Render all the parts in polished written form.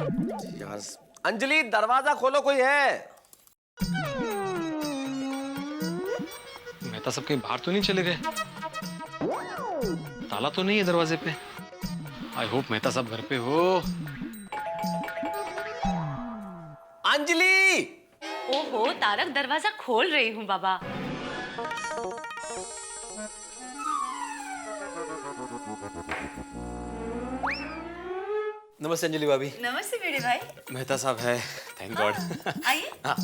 यार अंजलि, दरवाजा खोलो, कोई है? मेहता सब कहीं बाहर तो नहीं चले गए? ताला तो नहीं है दरवाजे पे? आई होप मेहता सब घर पे हो। अंजलि! ओहो तारक, दरवाजा खोल रही हूँ बाबा। नमस्ते अंजलि भाभी। नमस्ते बेटे भाई। मेहता साहब है, थैंक गॉड। आइए। हाँ।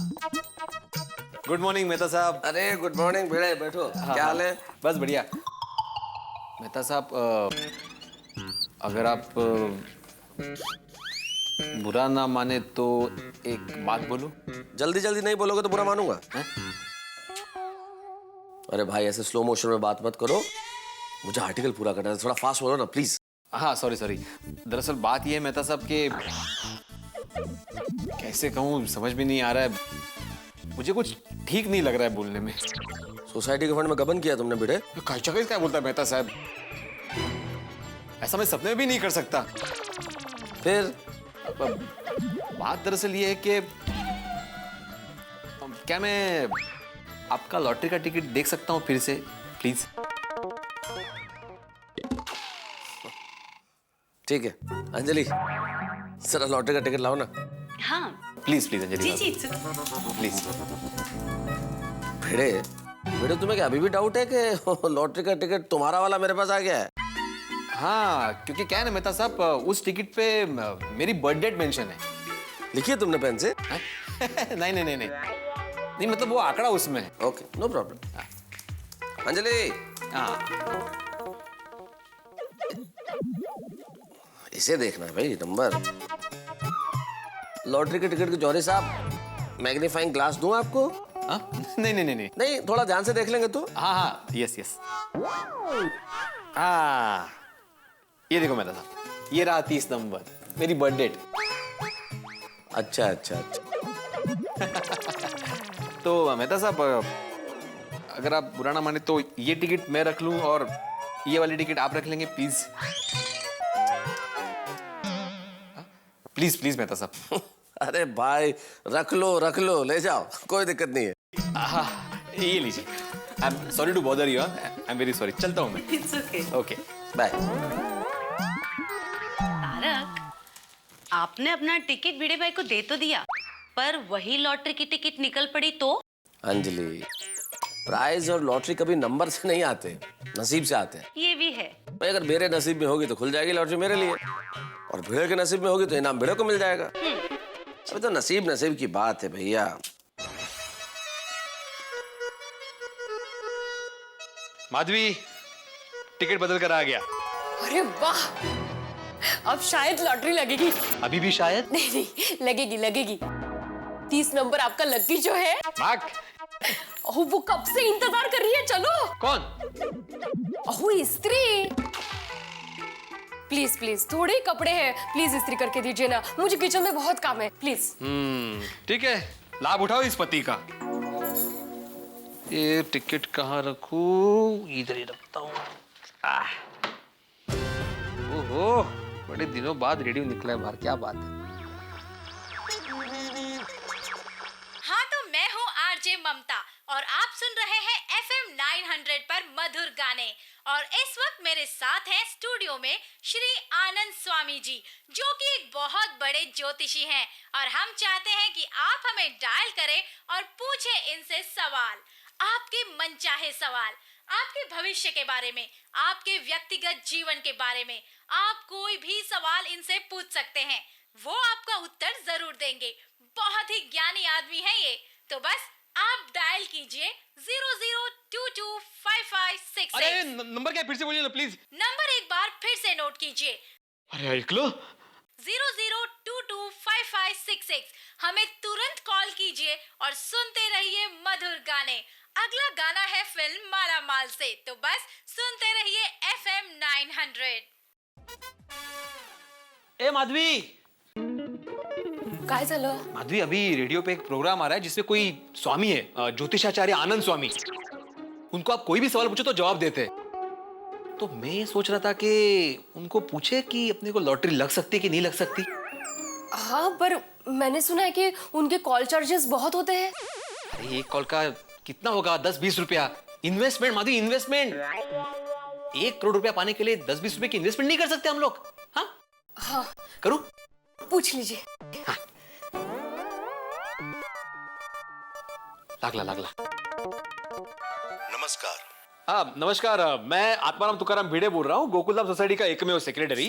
गुड मॉर्निंग मेहता साहब। अरे गुड मॉर्निंग भिड़े, बैठो। क्या हाल है? बस बढ़िया। मेहता साहब, अगर आप बुरा ना माने तो एक बात बोलूं? जल्दी जल्दी नहीं बोलोगे तो बुरा मानूंगा। है? अरे भाई, ऐसे स्लो मोशन में बात मत करो, मुझे आर्टिकल पूरा करना है, थोड़ा फास्ट बोलो ना प्लीज। हाँ सॉरी सॉरी। दरअसल बात यह है मेहता साहब के, कैसे कहूँ समझ में नहीं आ रहा है, मुझे कुछ ठीक नहीं लग रहा है बोलने में। सोसाइटी के फंड में गबन किया तुमने भिड़े? क्या बोलता है मेहता साहब, ऐसा मैं सपने में भी नहीं कर सकता। फिर बात दरअसल ये है कि क्या मैं आपका लॉटरी का टिकट देख सकता हूँ फिर से प्लीज? ठीक है अंजलि, जरा लॉटरी का टिकट लाओ ना। हाँ प्लीज प्लीज अंजलि जी जी। प्लीज। भिड़े भिड़े, तुम्हें क्या अभी भी डाउट है कि लॉटरी का टिकट तुम्हारा वाला मेरे पास आ गया है? हाँ, क्योंकि क्या है ना मेहता साहब, उस टिकट पे मेरी बर्थ डेट मेंशन है। लिखिए तुमने पेन से? नहीं नहीं नहीं नहीं नहीं, मतलब वो आंकड़ा उसमें है। Okay, no problem. अंजलि, हाँ इसे देखना है भाई, नंबर। लॉटरी के टिकट के जौहरी साहब, मैग्नीफाइंग ग्लास दूं आपको? हाँ? नहीं नहीं नहीं नहीं नहीं, थोड़ा ध्यान से देख लेंगे तो। हाँ हाँ यस यस। हाँ ये देखो मेहता साहब, ये रहा 30 नंबर, मेरी बर्थ डेट। अच्छा अच्छा अच्छा। तो मेहता साहब, अगर आप बुरा ना माने तो ये टिकट मैं रख लूं और ये वाली टिकट आप रख लेंगे प्लीज? प्लीज प्लीज मेहता साहब। अरे भाई, रख लो, ले जाओ, कोई दिक्कत नहीं है। हाँ ये लीजिए। I am sorry to bother you, I am very sorry. चलता हूँ मैं। It's okay. Okay bye. Tarak, आपने अपना टिकट भिड़े भाई को दे तो दिया, पर वही लॉटरी की टिकट निकल पड़ी तो? अंजलि, प्राइज और लॉटरी कभी नंबर से नहीं आते, नसीब से आते हैं। ये भी है। भाई, अगर मेरे नसीब में होगी तो खुल जाएगी लॉटरी मेरे लिए, और भिड़े के नसीब में होगी तो इनाम भिड़े को मिल जाएगा। अभी तो नसीब नसीब की बात है भैया। माधवी, टिकट बदल कर आ गया। अरे वाह, अब शायद लॉटरी लगेगी। अभी भी शायद? नहीं नहीं, लगेगी लगेगी। 30 नंबर आपका लकी जो है। मार्क। ओह, वो कब से इंतजार कर रही है, चलो। कौन? ओह, स्त्री। प्लीज प्लीज, थोड़े ही कपड़े हैं, प्लीज इस्त्री करके दीजिए ना, मुझे किचन में बहुत काम है, प्लीज। ठीक है, लाभ उठाओ इस पति का। ये टिकट कहाँ रखूं? इधर ही रखता हूँ। ओहो, बड़े दिनों बाद रेडियो निकला है बाहर, क्या बात है। हाँ, तो मैं हूँ आरजे ममता और आप सुन रहे हैं FM 900 पर मधुर गाने। और इस वक्त मेरे साथ हैं स्टूडियो में श्री आनंद स्वामी जी, जो कि एक बहुत बड़े ज्योतिषी हैं, और हम चाहते हैं कि आप हमें डायल करें और पूछें इनसे सवाल, आपके मनचाहे सवाल, आपके भविष्य के बारे में, आपके व्यक्तिगत जीवन के बारे में। आप कोई भी सवाल इनसे पूछ सकते हैं, वो आपका उत्तर जरूर देंगे। बहुत ही ज्ञानी आदमी है ये। तो बस आप डायल कीजिए 00225566। अरे नंबर क्या, फिर से बोलिए ना प्लीज। नंबर एक बार फिर से नोट कीजिए, अरे एक लो। 00225566। हमें तुरंत कॉल कीजिए और सुनते रहिए मधुर गाने। अगला गाना है फिल्म माला माल से, तो बस सुनते रहिए FM 900। ए माधवी, काय झालं? माधवी अभी रेडियो पे एक प्रोग्राम आ रहा है जिसमें कोई स्वामी है, ज्योतिषाचार्य आनंद स्वामी। उनको आप कोई भी सवाल पूछो तो जवाब देते हैं। तो मैं सोच रहा था कि उनको पूछे कि अपने को लॉटरी लग सकती है कि नहीं लग सकती। हाँ, पर मैंने सुना है कि उनके कॉल चार्जेस बहुत होते हैं। अरे एक कॉल का कितना होगा? 10-20 रुपया। Investment Madhavi, investment. 1 करोड़ रुपया पाने के लिए 10-20 रुपए की इन्वेस्टमेंट नहीं कर सकते हम लोग? हाँ हाँ, करूं? पूछ लीजिए। लागला। नमस्कार। हाँ नमस्कार, मैं आत्माराम तुकाराम भिड़े बोल रहा हूँ, गोकुलधाम सोसाइटी का एकमेव सेक्रेटरी।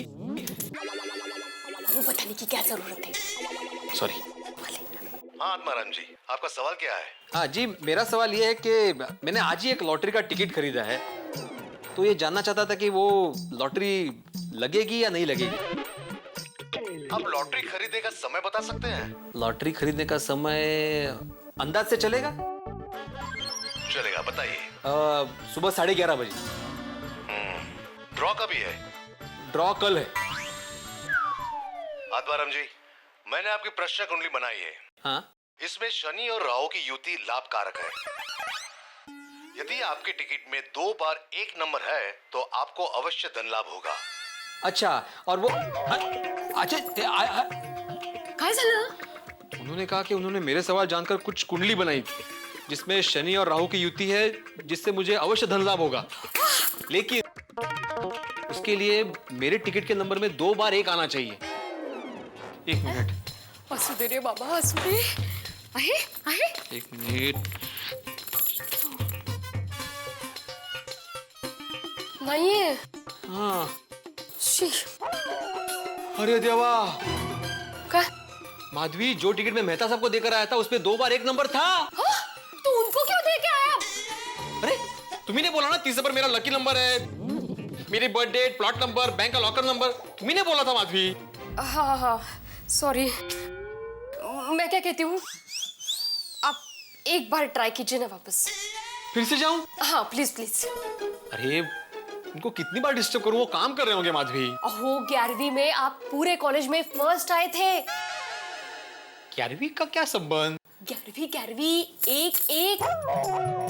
वो बताने की क्या जरूरत है? सॉरी। हाँ आत्माराम जी, आपका सवाल क्या है? हाँ जी, मेरा सवाल ये है कि मैंने आज ही एक लॉटरी का टिकट खरीदा है, तो ये जानना चाहता था कि वो लॉटरी लगेगी या नहीं लगेगी। आप लॉटरी खरीदने का समय बता सकते हैं? लॉटरी खरीदने का समय अंदाज से चलेगा? चलेगा, बताइए। सुबह 11:30 बजे। ड्रॉ कभी है? ड्रॉ कल है। आत्माराम जी, मैंने आपकी प्रश्न कुंडली बनाई है। हाँ? इसमें शनि और राहु की युति लाभकारक है। यदि आपके टिकट में 2 बार 1 नंबर है तो आपको अवश्य धन लाभ होगा। अच्छा, और वो अच्छा काय झालं? उन्होंने कहा कि उन्होंने मेरे सवाल जानकर कुछ कुंडली बनाई थी जिसमें शनि और राहु की युति है, जिससे मुझे अवश्य धन लाभ होगा, लेकिन उसके लिए मेरे टिकट के नंबर में 2 बार 1 आना चाहिए। 1 मिनट। असू दे रे बाबा, असू दे। आहे 1 मिनिट। नाहीये। हाँ। शी, अरे देवा, काय? माधवी, जो टिकट मैं मेहता साहब को देकर आया था उसमें 2 बार 1 नंबर था। हाँ? तो उनको क्यों दे के आया? अरे तुम्ही ने बोला ना 30 नंबर मेरा लकी नंबर है, मेरी birth date, plot number, bank का लॉकर नंबर, तुम्ही ने बोला था माधवी। हाँ, सॉरी। मैं क्या कहती हूँ, आप एक बार ट्राई कीजिए ना वापस। फिर से जाऊं? हाँ प्लीज प्लीज। अरे उनको कितनी बार डिस्टर्ब करूं, वो काम कर रहे होंगे माधवी। ओहो, 11वीं में आप पूरे कॉलेज में फर्स्ट आए थे। 11वीं का क्या संबंध? 11वीं 1-1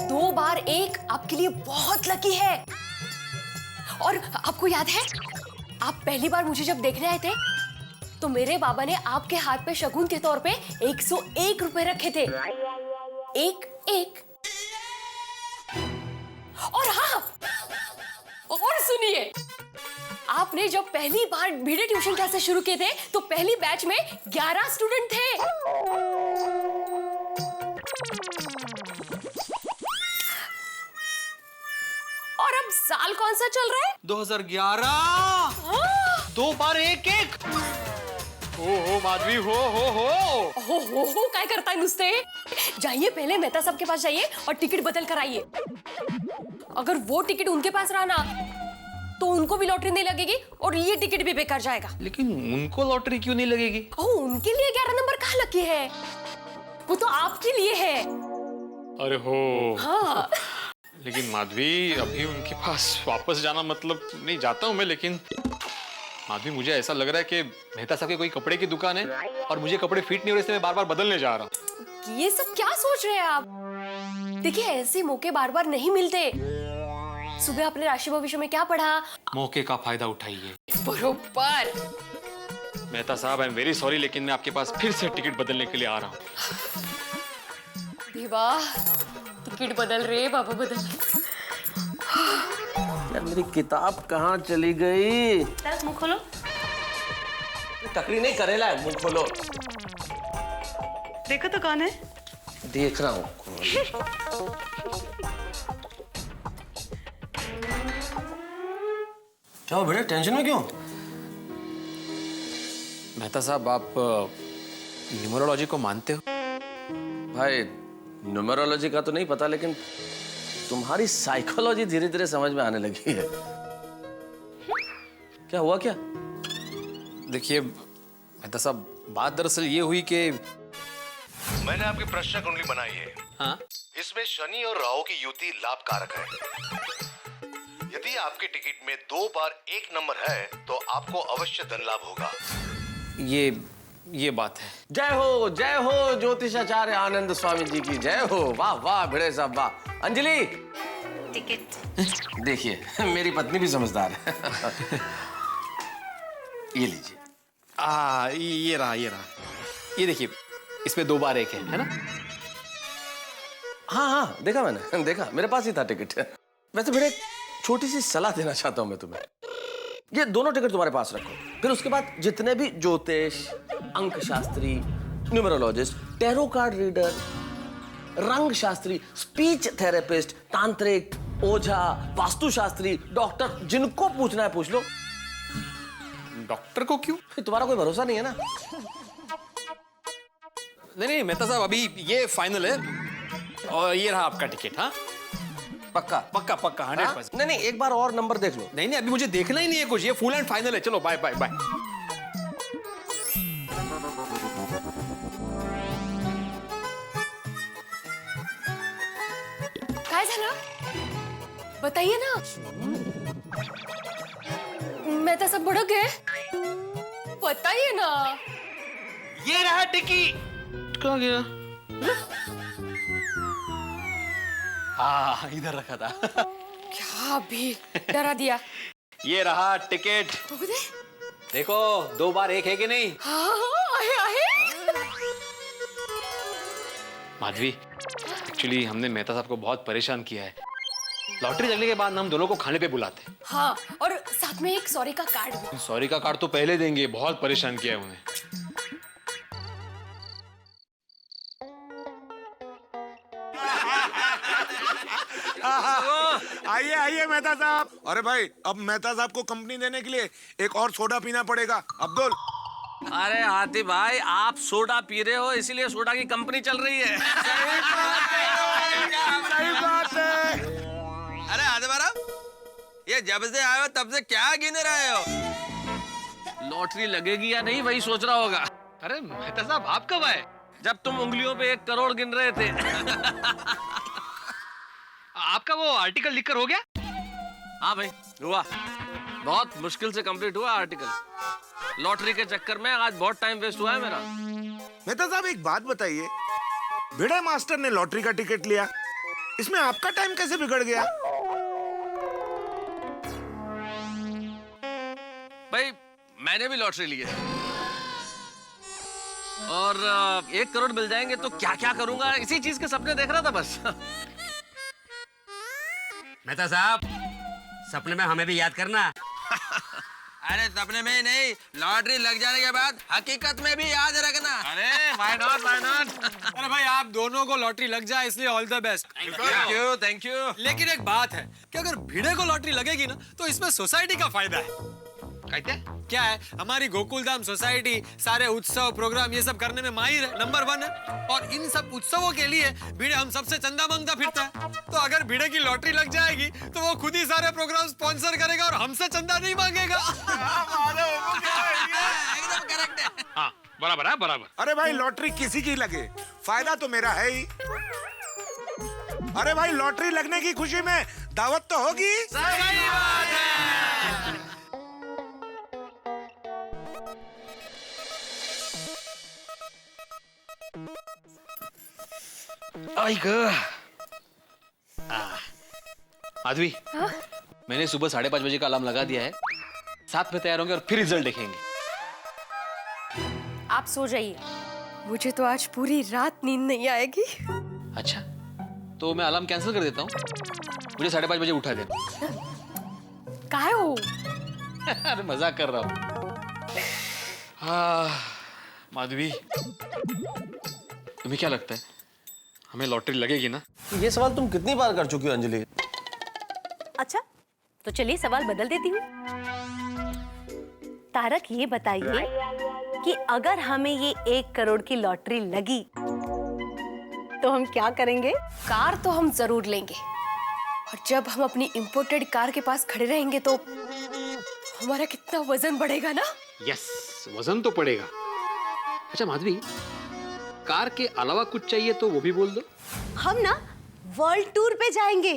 2 बार 1 आपके लिए बहुत लकी है। और आपको याद है, आप पहली बार मुझे जब देखने आए थे तो मेरे बाबा ने आपके हाथ पे शगुन के तौर पे 101 रुपए रखे थे। 1-1। और हाँ, और सुनिए, आपने जब पहली बार भिड़े ट्यूशन क्लासेस शुरू किए थे तो पहली बैच में 11 स्टूडेंट थे। और अब साल कौन सा चल रहा है? 2011। 2 बार 1-1। हो माधवी, हो काय करताय नुसते? जाइए पहले मेहता साहब के पास जाइए और टिकट बदल कर आइए। अगर वो टिकट उनके पास रहा ना तो उनको भी लॉटरी नहीं लगेगी और ये टिकट भी बेकार जाएगा। लेकिन उनको लॉटरी क्यों नहीं लगेगी? उनके लिए 11 नंबर कहाँ लकी है? वो तो आपके लिए है। अरे हो। हाँ। लेकिन माधवी, अभी उनके पास वापस जाना मतलब, नहीं जाता हूँ मैं, लेकिन माधवी मुझे ऐसा लग रहा है कि मेहता साहब की कोई कपड़े की दुकान है और मुझे कपड़े फिट नहीं हो रहे, इसलिए मैं बार-बार बदलने जा रहा हूँ। ये सब क्या सोच रहे हैं आप? देखिए, ऐसे मौके बार-बार नहीं मिलते। सुबह आपने राशि भविष्य में क्या पढ़ा? मौके का फायदा उठाइए। बरोबर। मेहता साहब, आई एम वेरी सॉरी, लेकिन मैं आपके पास फिर से टिकट बदलने के लिए आ रहा हूँ। वाह, टिकट बदल रहे बाबा, बदल। यार मेरी किताब कहाँ चली गई? सर मुंह खोलो। टकरी नहीं, करेला है, मुंह खोलो। देखो तो कौन है? देख रहा हूँ। क्या हो बेटा, टेंशन में क्यों? मेहता साहब, आप न्यूमरोलॉजी को मानते हो? भाई, न्यूमरोलॉजी का तो नहीं पता, लेकिन तुम्हारी साइकोलॉजी धीरे धीरे समझ में आने लगी है। क्या हुआ क्या? देखिए मेहता साहब, बात दरअसल ये हुई कि मैंने आपकी प्रश्न कुंडली बनाई है। हाँ? इसमें शनि और राहु की युति लाभकारक है। यदि आपके टिकट में 2 बार 1 नंबर है तो आपको अवश्य धन लाभ होगा। ये बात है। जय हो ज्योतिषाचार्य आनंद स्वामी जी की जय हो। वाह वाह भिड़े साहब, वाह। अंजलि, टिकट। देखिए मेरी पत्नी भी समझदार है। ये लीजिए। ये रहा ये देखिए, इसमें 2 बार 1 है ना? हाँ देखा मैंने, देखा, मेरे पास ही था टिकट। वैसे फिर एक छोटी सी सलाह देना चाहता हूं मैं तुम्हें। ये दोनों टिकट तुम्हारे पास रखो, फिर उसके बाद जितने भी ज्योतिष, अंक Shastri, numerologist, tarot card reader, रंग शास्त्री, स्पीच थेरेपिस्ट, तांत्रिक, ओझा, वास्तुशास्त्री, डॉक्टर, जिनको पूछना है पूछ लो। डॉक्टर को क्यों? तुम्हारा कोई भरोसा नहीं है ना? नहीं मेहता साहब, अभी ये फाइनल है और ये रहा आपका टिकट। हाँ पक्का? पक्का 100%। नहीं, एक बार और नंबर देख लो। नहीं अभी मुझे देखना ही नहीं है कुछ, ये फुल एंड फाइनल है। चलो बाय बाय बाय। काय झालं? बताइए ना। मैं तो सब भड़क गए। बताइए ना। ये रहा टिकट। कहाँ गया? हाँ इधर रखा था। क्या भी डरा दिया। ये रहा टिकट। देखो 2 बार 1 है कि नहीं? हाँ आहे। माधवी, एक्चुअली हमने मेहता साहब को बहुत परेशान किया है। लॉटरी लगने के बाद हम दोनों को खाने पे बुलाते हैं। हाँ, और साथ में एक सॉरी का कार्ड भी। सॉरी का कार्ड तो पहले देंगे, बहुत परेशान किया है उन्हें। आइए मेहता साहब। अरे भाई, अब मेहता साहब को कंपनी देने के लिए एक और सोडा पीना पड़ेगा। अब्दुल। अरे हाथी भाई, आप सोडा पी रहे हो इसीलिए सोडा की कंपनी चल रही है। सही बात है। अरे हाथी महाराज, ये जब से आए हो तब से क्या गिन रहे हो? लॉटरी लगेगी या नहीं वही सोच रहा होगा। अरे मेहता साहब, आप कब आए? जब तुम उंगलियों पे 1 करोड़ गिन रहे थे। आपका वो आर्टिकल लिखकर हो गया? हाँ भाई, हुआ। बहुत मुश्किल से कंप्लीट हुआ आर्टिकल। लॉटरी के चक्कर में आज बहुत टाइम वेस्ट हुआ है मेरा। मेहता साहब एक बात बताइए, भिड़े मास्टर ने लॉटरी का टिकट लिया, इसमें आपका टाइम कैसे बिगड़ गया? भाई मैंने भी लॉटरी ली है और 1 करोड़ मिल जाएंगे तो क्या क्या करूंगा, इसी चीज के सपने देख रहा था बस। मेहता साहब, सपने में हमें भी याद करना। अरे सपने में ही नहीं, लॉटरी लग जाने के बाद हकीकत में भी याद रखना। अरे व्हाई नॉट। अरे भाई, आप दोनों को लॉटरी लग जाए इसलिए all the best. Thank you. लेकिन एक बात है कि अगर भिड़े को लॉटरी लगेगी ना तो इसमें सोसाइटी का फायदा है। कहते? क्या है, हमारी गोकुलधाम सोसाइटी सारे उत्सव प्रोग्राम ये सब करने में माहिर है, नंबर 1 है। और इन सब उत्सवों के लिए भिड़े हम सबसे चंदा मांगता फिरता है। तो अगर भिड़े की लॉटरी लग जाएगी तो वो खुद ही सारे प्रोग्राम स्पॉन्सर करेगा और हमसे चंदा नहीं मांगेगा। एकदम करेक्ट है। हाँ बराबर है, बराबर। अरे भाई, लॉटरी किसी की लगे, फायदा तो मेरा है ही। अरे भाई, लॉटरी लगने की खुशी में दावत तो होगी। सही बात है। माधवी, मैंने सुबह 5:30 बजे का अलार्म लगा दिया है। 7 में तैयार होंगे और फिर रिजल्ट देखेंगे। आप सो जाइए, मुझे तो आज पूरी रात नींद नहीं आएगी। अच्छा, तो मैं अलार्म कैंसिल कर देता हूँ, मुझे 5:30 बजे उठा देना। काहे हो? अरे मजाक कर रहा हूँ। माधवी, तुम्हें क्या लगता है हमें लॉटरी लगेगी ना? ये सवाल तुम कितनी बार कर चुकी हो अंजलि? अच्छा, तो चलिए सवाल बदल देती हूँ। तारक, ये बताइए कि अगर हमें ये 1 करोड़ की लॉटरी लगी तो हम क्या करेंगे? कार तो हम जरूर लेंगे, और जब हम अपनी इंपोर्टेड कार के पास खड़े रहेंगे तो हमारा कितना वजन बढ़ेगा ना। यस, वजन तो पड़ेगा। अच्छा माधवी, कार के अलावा कुछ चाहिए तो वो भी बोल दो। हम ना वर्ल्ड टूर पे जाएंगे।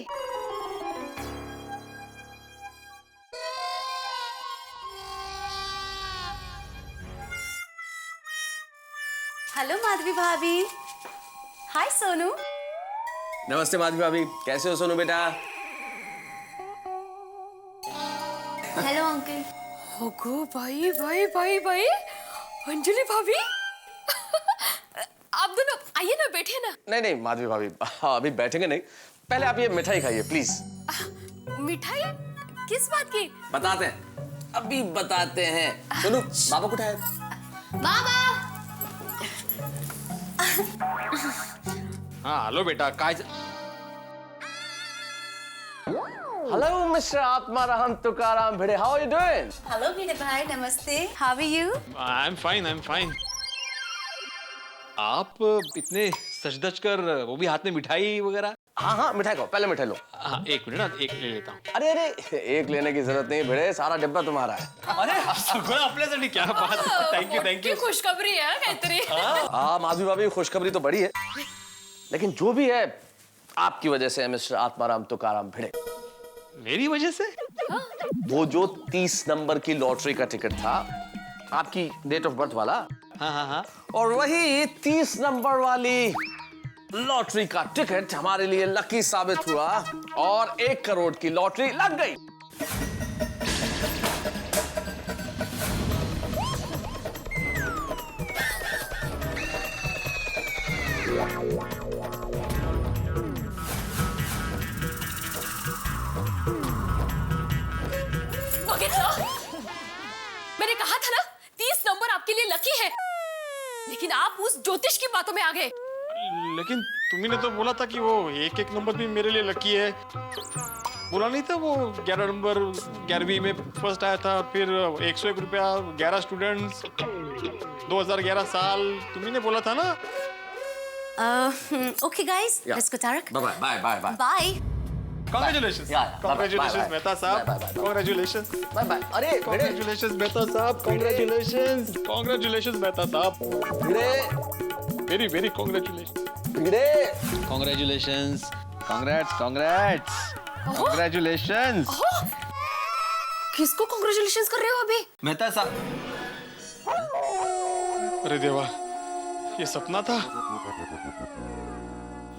हेलो माधवी भाभी। हाय सोनू। नमस्ते माधवी भाभी, कैसे हो सोनू बेटा? Hello uncle. ओगो भाई भाई भाई भाई, अंजलि भाभी आप दोनों आइए ना, बैठिए ना। नहीं नहीं माधवी भाभी, अभी बैठेंगे नहीं, पहले आप ये मिठाई खाइए प्लीज। मिठाई किस बात की? बताते हैं, अभी बताते हैं। सुनो, बाबा को उठाए। बाबा हाँ हेलो बेटा, काय hello mister Atmaram Tukaram Bhide, how are you doing? Hello Bhide भाई, नमस्ते। How are you? I am fine. आप इतने सज-धज कर, वो भी हाथ में मिठाई वगैरह? हाँ हाँ मिठाई खाओ, पहले मिठाई लो। हाँ एक मिनट ना, एक ले लेता हूँ। अरे एक लेने की जरूरत नहीं भिड़े, सारा डिब्बा तुम्हारा है। अरे सगळं आपल्यासाठी, क्या बात है, थैंक यू। खुशखबरी है काहीतरी। हाँ माधवी भाभी, खुशखबरी तो बड़ी है, लेकिन जो भी है आपकी वजह से है मिस्टर आत्माराम तुकाराम भिड़े। मेरी वजह से? वो जो 30 नंबर की लॉटरी का टिकट था, आपकी डेट ऑफ बर्थ वाला, हाँ। और वही 30 नंबर वाली लॉटरी का टिकट हमारे लिए लकी साबित हुआ और 1 करोड़ की लॉटरी लग गई। मैंने कहा था ना 30 नंबर आपके लिए लकी है, लेकिन आप उस ज्योतिष की बातों में आ गए। लेकिन तुमने तो बोला था कि वो एक नंबर भी मेरे लिए लकी है, बोला नहीं था? वो 11 नंबर 11वीं में फर्स्ट आया था, फिर 101 रुपया, 11 स्टूडेंट्स, 2011 साल, तुमने बोला था ना? Okay guys, let's go Tarak. Bye bye. Bye. Congratulations, bye. Mehta साहब, Bye. congratulations, bye bye. अरे भिड़े, congratulations मेहता साहब, congratulations मेहता साहब, भिड़े, very congratulations, भिड़े। Congratulations, congratulations. किसको कांग्रेचुलेशंस कर रहे हो अभी? मेहता साहब, अरे देवा, ये सपना था।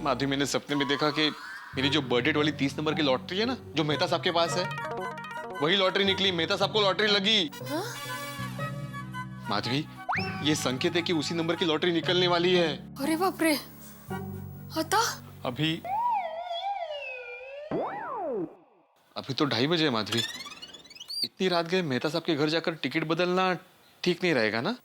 माधवी, मैंने सपने में देखा कि मेरी जो बर्थडे वाली 30 नंबर की लॉटरी है ना, जो मेहता साहब के पास है, वही लॉटरी निकली, मेहता साहब को लॉटरी लगी। माधवी, ये संकेत है कि उसी नंबर की लॉटरी निकलने वाली है। अरे बाप रे, आता? अभी तो 2:30 बजे है माधवी। इतनी रात गए मेहता साहब के घर जाकर टिकट बदलना ठीक नहीं रहेगा ना?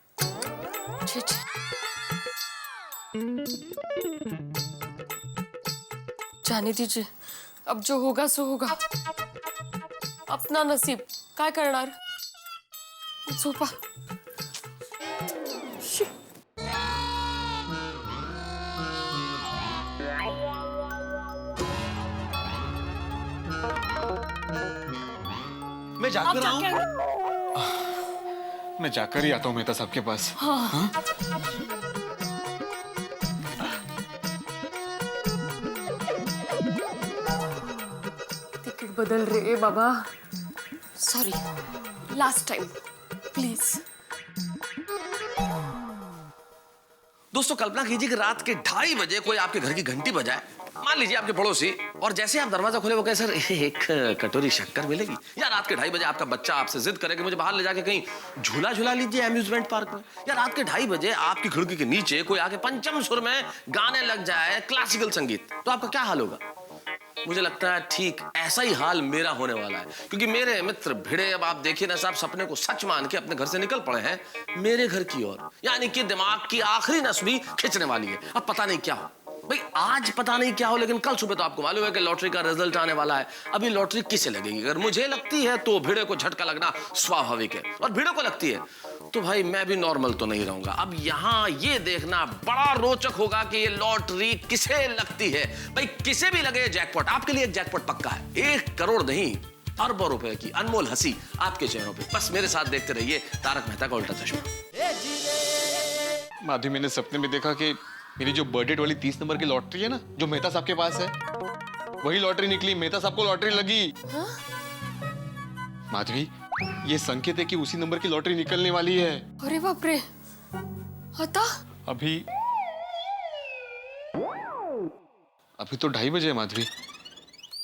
जाने दीजिए, अब जो होगा सो होगा। अपना नसीब काय करणार? झोपा। मैं जाकर आऊं? मैं जाकर ही आता हूँ मेहता साहब के पास। हाँ? टिकट बदल रहे बाबा। Sorry, last time please. दोस्तों कल्पना कीजिए कि रात के 2:30 बजे कोई आपके घर की घंटी बजाए, मान लीजिए आपके पड़ोसी, और जैसे आप दरवाजा खोले वो कहे सर एक कटोरी शक्कर मिलेगी। या रात के 2:30 बजे आपका बच्चा आपसे जिद करे कि मुझे बाहर ले जाके कहीं झूला झूला लीजिए अम्यूजमेंट पार्क में। या रात के 2:30 बजे आपकी खिड़की के नीचे कोई आके पंचम सुर में गाने लग जाए क्लासिकल संगीत, तो आपका क्या हाल होगा? मुझे लगता है ठीक ऐसा ही हाल मेरा होने वाला है, क्योंकि मेरे मित्र भिड़े, अब आप देखिए ना साहब, सपने को सच मान के अपने घर से निकल पड़े हैं मेरे घर की ओर, यानी कि दिमाग की आखिरी नस भी खिंचने वाली है। अब पता नहीं क्या हो भाई, आज पता नहीं क्या हो, लेकिन कल सुबह तो आपको मालूम है कि लॉटरी का रिजल्ट आने वाला है। अभी लॉटरी किसे लगेगी? अगर मुझे लगती है तो भिड़े को झटका लगना स्वाभाविक है, और भिड़े को लगती है तो भाई मैं भी नॉर्मल तो नहीं रहूंगा। अब यहाँ ये देखना बड़ा रोचक होगा कि ये लॉटरी किसे लगती है। भाई किसे भी लगे जैकपॉट, आपके लिए एक जैकपॉट पक्का है। 1 करोड़ नहीं, अरबों रुपए की अनमोल हंसी आपके चेहरों पे। बस मेरे साथ देखते रहिए तारक मेहता का उल्टा चश्मा। माधवी, मैंने सपने में देखा कि मेरी जो बर्थडे वाली 30 नंबर की लॉटरी है ना, जो मेहता साहब के पास है, वही लॉटरी निकली, मेहता साहब को लॉटरी लगी। माधवी, ये संकेत है कि उसी नंबर की लॉटरी निकलने वाली है। अरे बाप रे, आता? अभी तो 2:30 बजे है माधवी।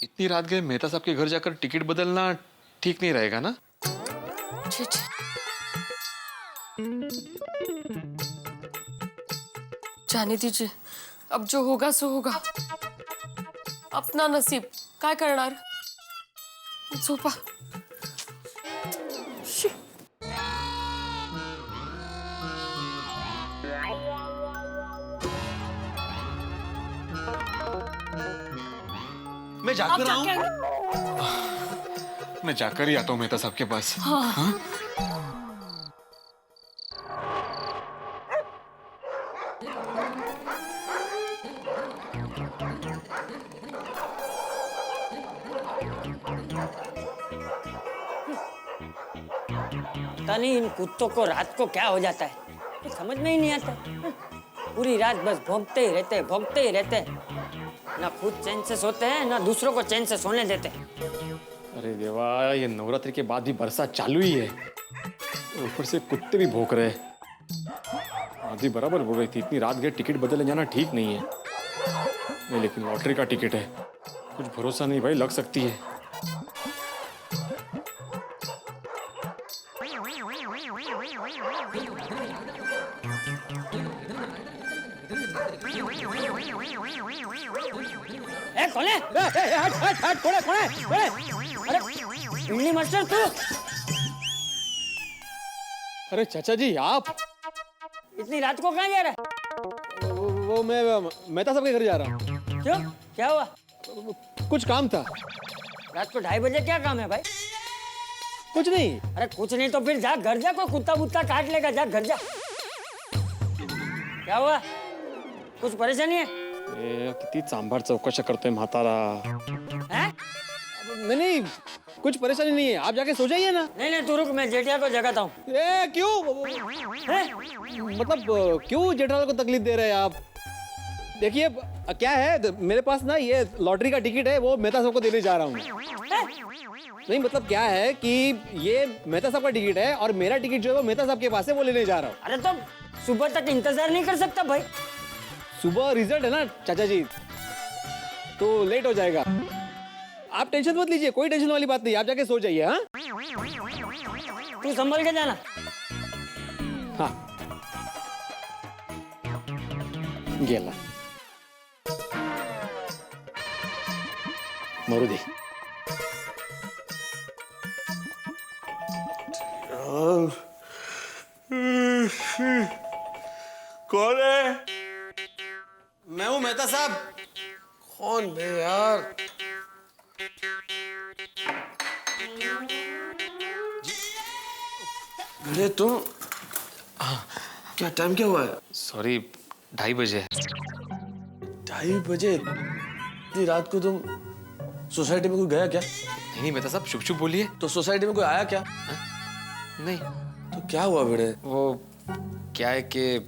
इतनी रात गए मेहता साहब के घर जाकर टिकट बदलना ठीक नहीं रहेगा ना? जाने दीजिए, अब जो होगा सो होगा. अपना नसीब काय करणार. झोपा. शी. मैं आप जाकर जाके आऊं. आएंगे? मैं जाकर ही आता हूँ मेहता साहब के पास. हाँ. पता नहीं इन कुत्तों को रात को क्या हो जाता है, कुछ समझ में ही नहीं आता. पूरी रात बस भौंकते ही रहते हैं. ना खुद चैन से सोते हैं, ना दूसरों को चैन से सोने देते हैं. अरे देवा, ये नवरात्रि के बाद भी बरसात चालू ही है. ऊपर से कुत्ते भी भौंक रहे हैं. आदि बराबर बोल रही थी, इतनी रात गए टिकट बदले जाना ठीक नहीं है. नहीं, लेकिन लॉटरी का टिकट है, कुछ भरोसा नहीं भाई, लग सकती है. ए कौन है? हट कौन है? अरे इमली मास्टर तू? अरे चाचा जी, आप? इतनी रात को कहाँ जा रहा है? वो मैं मेहता साहब के घर जा रहा हूँ. क्यों, क्या हुआ? कुछ काम था. रात को 2:30 बजे क्या काम है भाई? कुछ नहीं. अरे कुछ नहीं तो फिर जा घर जा, कोई कुत्ता बुत्ता काट लेगा. जा घर जा. क्या हुआ, कुछ परेशानी है? किती सांभार चौकशा करतोय म्हातारा. हैं? नहीं, कुछ परेशानी नहीं है, आप जाके सो जाइए ना. नहीं तू रुक, मैं जेठिया को जगाता हूँ. क्यों? मतलब क्यों जेठालाल को तकलीफ दे रहे हैं आप? देखिए क्या है, मेरे पास ना ये लॉटरी का टिकट है, वो मेहता साहब को देने जा रहा हूँ. नहीं मतलब क्या है कि ये मेहता साहब का टिकट है और मेरा टिकट जो है वो मेहता साहब के पास है, वो लेने जा रहा हूँ. अरे तो सुबह तक इंतजार नहीं कर सकता भाई? सुबह रिजल्ट है ना चाचा जी, तो लेट हो जाएगा. आप टेंशन मत लीजिए, कोई टेंशन वाली बात नहीं, आप जाके सो जाइए. हाँ, तू संभल के जाना. हाँ. गेला मरू दे. कौन है? मैं हूँ मेहता साहब. कौन है यार? अरे तुम, क्या टाइम क्या हुआ है? सॉरी, 2:30 बजे. 2:30 बजे? इतनी रात को तुम सोसाइटी में कोई गया क्या? नहीं मेहता साहब, चुप चुप बोलिए. तो सोसाइटी में कोई आया क्या? नहीं. तो क्या हुआ बेटे? वो क्या है कि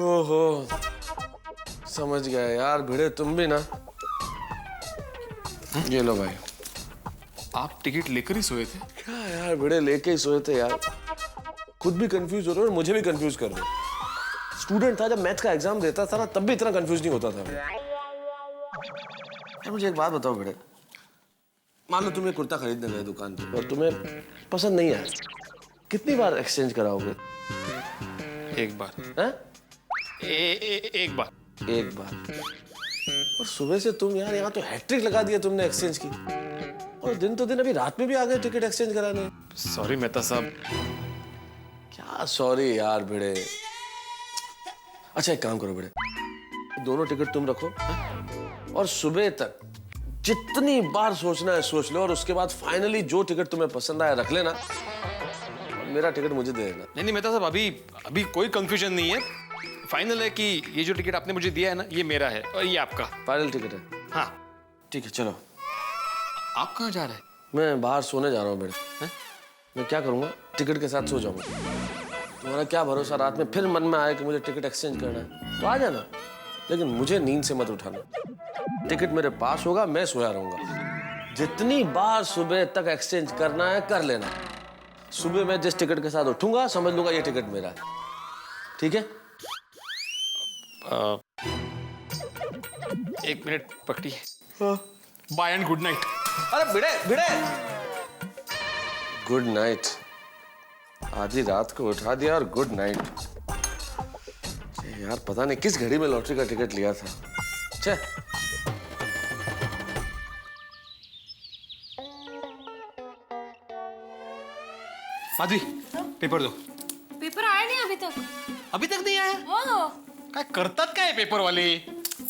ओहो, समझ गया यार भिड़े, तुम भी ना. ये लो भाई. आप टिकट लेकर ही सोए थे? क्या यार भिड़े, लेके ही सोए थे यार. खुद भी कंफ्यूज हो रहे हो और मुझे भी कंफ्यूज कर रहे हो. स्टूडेंट था, जब मैथ का एग्जाम देता था ना, तब भी इतना कंफ्यूज नहीं होता था. यार मुझे एक बात बताओ भिड़े, मान लो तुम ये कुर्ता खरीदने गए दुकान पे और तुम्हें पसंद नहीं आया, कितनी बार एक्सचेंज कराओगे? एक बार. हैं? एक बार. एक बार. और सुबह से तुम यार यहाँ तो हैट्रिक लगा दिया तुमने एक्सचेंज की, और दिन तो दिन अभी रात में भी आ गए टिकट एक्सचेंज कराने. सॉरी मेहता साहब. क्या सॉरी यार भिड़े. अच्छा एक काम करो भिड़े, दोनों टिकट तुम रखो. और सुबह तक जितनी बार सोचना है सोच लो, और उसके बाद फाइनली जो टिकट तुम्हें पसंद आया रख लेना, और मेरा टिकट मुझे दे देना. नहीं मेहता साहब, अभी कोई कंफ्यूजन नहीं है. फाइनल है कि ये जो टिकट आपने मुझे दिया है ना, ये मेरा है और ये आपका. फाइनल टिकट है? हाँ. ठीक है चलो. आप कहाँ जा रहे हैं? मैं बाहर सोने जा रहा हूँ भिड़े. मैं क्या करूँगा, टिकट के साथ सो जाऊंगा. तुम्हारा क्या भरोसा रात में फिर मन में आया कि मुझे टिकट एक्सचेंज करना है, तो आ जाना, लेकिन मुझे नींद से मत उठाना. टिकट मेरे पास होगा, मैं सोया रहूंगा. जितनी बार सुबह तक एक्सचेंज करना है कर लेना. सुबह मैं जिस टिकट के साथ उठूंगा समझ लूंगा ये टिकट मेरा है. ठीक है? एक मिनट पकड़िए. Bye and good night. अरे भिड़े भिड़े, गुड नाइट. आधी रात को उठा दिया और गुड नाइट. यार पता नहीं किस घड़ी में लॉटरी का टिकट लिया था। छे। माधवी पेपर दो। पेपर आया नहीं अभी तक। अभी तक नहीं आया? हाँ। काय करतात काय पेपर वाले?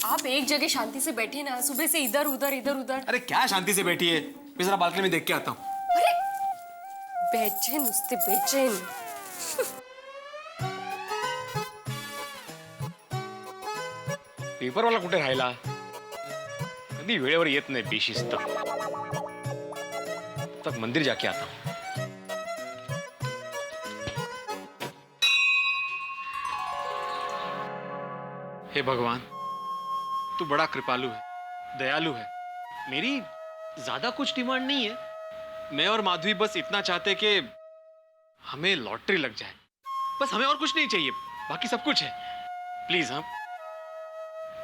आप एक जगह शांति से बैठे ना, सुबह से इधर उधर इधर उधर। अरे क्या शांति से बैठी है, मैं जरा बालकनी में देख के आता हूँ। अरे बेचैन, नुसते बेचैन। पेपर वाला कुठे राहिला? कधी वेळेवर येत नाही बेशिस्त। तक मंदिर जाके आता हूँ। हे भगवान, तू बड़ा कृपालु है, दयालु है। मेरी ज्यादा कुछ डिमांड नहीं है। मैं और माधवी बस इतना चाहते कि हमें लॉटरी लग जाए। बस हमें और कुछ नहीं चाहिए, बाकी सब कुछ है। प्लीज हाँ,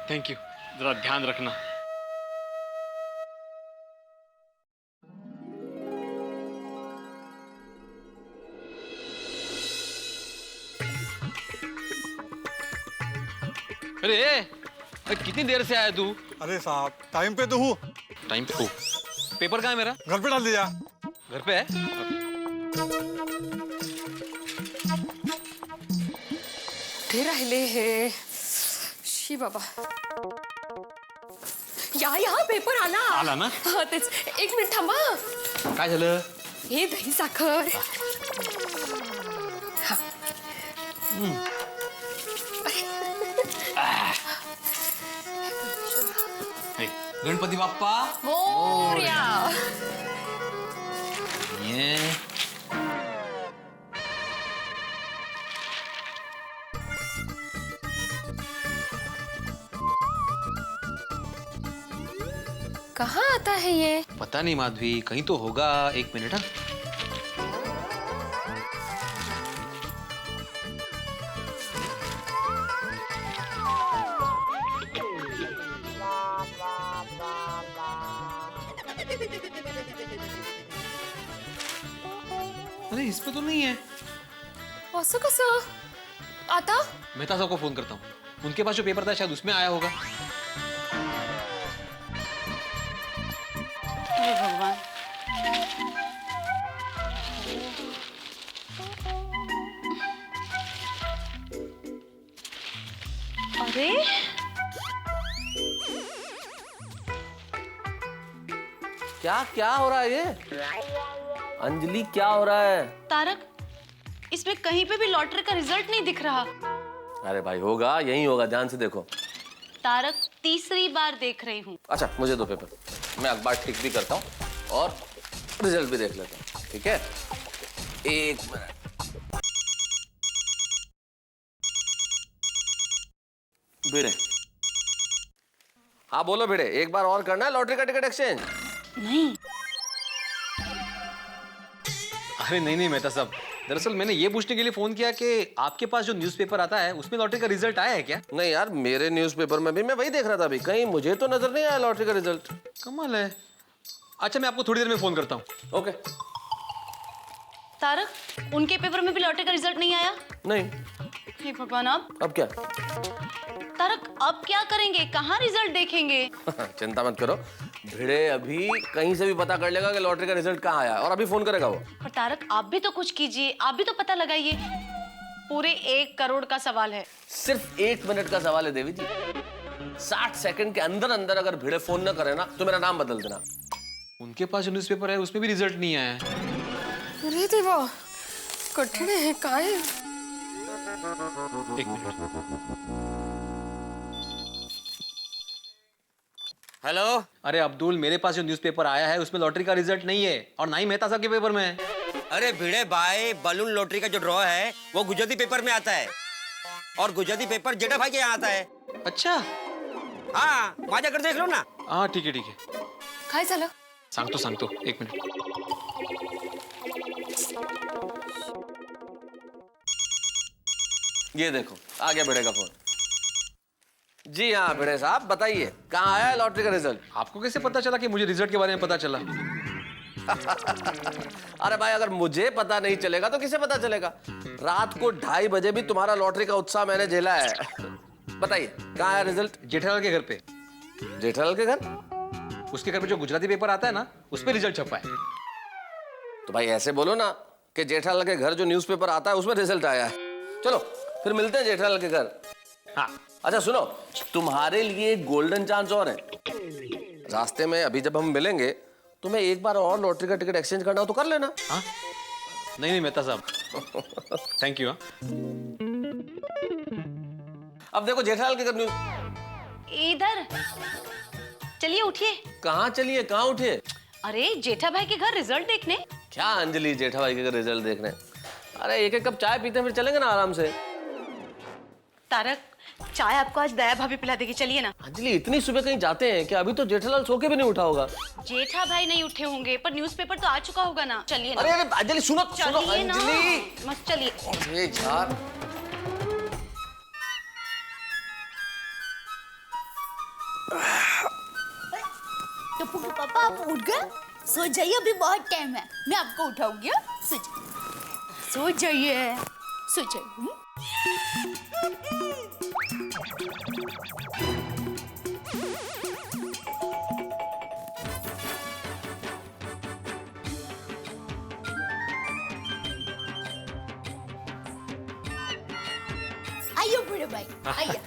थैंक यू। जरा ध्यान रखना। अरे कितनी देर से आया तू? अरे साहब टाइम पे तो हूँ। टाइम पे? ओ, पेपर कहाँ है मेरा? घर पे डाल दिया। घर पे है? ते राहिले हे शी बाबा। या पेपर आला। आला ना? हा तेच। एक मिनिट थांबा। काय झालं? हे दही साखर। गणपती बाप्पा मोरया। ये कहाँ आता है ये? पता नहीं माधवी, कहीं तो होगा। एक मिनट। हाँ अरे इस पे तो नहीं है। असं कसं? आता? मेहता साहब को फोन करता हूँ, उनके पास जो पेपर था शायद उसमें आया होगा। हे भगवान। अरे क्या क्या हो रहा है ये? अंजलि क्या हो रहा है? तारक, इसमें कहीं पे भी लॉटरी का रिजल्ट नहीं दिख रहा। अरे भाई होगा, यही होगा, ध्यान से देखो। तारक, तीसरी बार देख रही हूँ। अच्छा मुझे दो पेपर, मैं अखबार ठीक भी करता हूँ और रिजल्ट भी देख लेता हूँ, ठीक है? एक मिनट। भिड़े, हाँ बोलो भिड़े, एक बार और करना है लॉटरी का टिकट एक्सचेंज? नहीं। अरे नहीं मेहता साहब, दरअसल मैंने ये पूछने के लिए फोन किया कि आपके पास जो न्यूज़पेपर आता है उसमें लॉटरी का रिजल्ट आया है क्या? नहीं यार, मेरे न्यूज़पेपर में भी मैं वही देख रहा था अभी, कहीं मुझे तो नजर नहीं आया लॉटरी का रिजल्ट। कमाल है। अच्छा मैं आपको थोड़ी देर में फोन करता हूँ। ओके। तारक, उनके पेपर में भी लॉटरी का रिजल्ट नहीं आया? नहीं। हे भगवान, अब क्या? तारक, अब क्या करेंगे? कहाँ रिजल्ट देखेंगे? चिंता मत करो, भिड़े अभी कहीं से भी पता कर लेगा कि लॉटरी का रिजल्ट कहाँ आया और अभी फोन करेगा वो। पर तारक, आप भी तो कुछ कीजिए, आप भी तो पता लगाइए। पूरे 1 करोड़ का सवाल है। सिर्फ 1 मिनट का सवाल है देवी जी। 60 सेकंड के अंदर अंदर अगर भिड़े फोन न करे ना तो मेरा नाम बदल देना। उनके पास जो न्यूज़पेपर है उसमें भी रिजल्ट नहीं आया है। अरे देवा, कठिन है काय? एक मिनट। हेलो। अरे अब्दुल, मेरे पास जो न्यूज़पेपर आया है उसमें लॉटरी का रिजल्ट नहीं है और ना ही मेहता साहब के पेपर में है। अरे भिड़े भाई, बलून लॉटरी का जो ड्रॉ है वो गुजराती पेपर में आता है और गुजराती पेपर जेठा भाई के यहाँ आता है। अच्छा हाँ, माझ्या कर देख लो ना। हाँ ठीक है। काय झालं? सांगतो, एक मिनट। ये देखो आ गया भिड़े का फोन। जी हाँ भिड़े साहब, बताइए कहाँ आया है लॉटरी का रिजल्ट? आपको कैसे पता चला कि मुझे रिजल्ट के बारे में पता चला? अरे भाई, अगर मुझे पता नहीं चलेगा तो किसे पता चलेगा? रात को 2:30 बजे भी तुम्हारा लॉटरी का उत्साह मैंने झेला है। बताइए कहाँ है रिजल्ट? जेठालाल के घर पे। जेठालाल के घर? उसके घर पे जो गुजराती पेपर आता है ना, उस पे रिजल्ट छपा है। तो भाई ऐसे बोलो ना कि जेठालाल के घर जो न्यूज़पेपर आता है उसमें रिजल्ट आया है। चलो फिर मिलते हैं जेठालाल के घर। हाँ। अच्छा सुनो, तुम्हारे लिए गोल्डन चांस और है। रास्ते में अभी जब हम मिलेंगे तुम्हें एक बार और लॉटरी का टिकट एक्सचेंज करना हो तो कर लेना। हाँ? नहीं मेहता साहब, थैंक यू। अब देखो जेठालाल के घर न्यूज़। इधर चलिए, उठिए। कहाँ चलिए, कहाँ उठे? अरे जेठा भाई के घर रिजल्ट देखने। क्या अंजलि, जेठा भाई के घर रिजल्ट देखने? अरे एक कप चाय पीते फिर चलेंगे ना आराम से। तारक, चाय आपको आज दया भाभी पिला देगी, चलिए ना। अंजलि इतनी सुबह कहीं जाते हैं कि अभी तो जेठालाल सो के भी नहीं उठा होगा। जेठा भाई नहीं उठे होंगे पर न्यूज़पेपर तो आ चुका होगा ना। चलिए ना। अरे अरे अंजलि सुनो सुनो चलिए ना। अंजलि। मत चलिए। अरे यार, टप्पू के पापा आप उठ गए? सो जाइए, अभी बहुत टाइम है, मैं आपको उठाऊंगी। सो जाइए, सो जाइए। आइए बड़े भाई, आइए।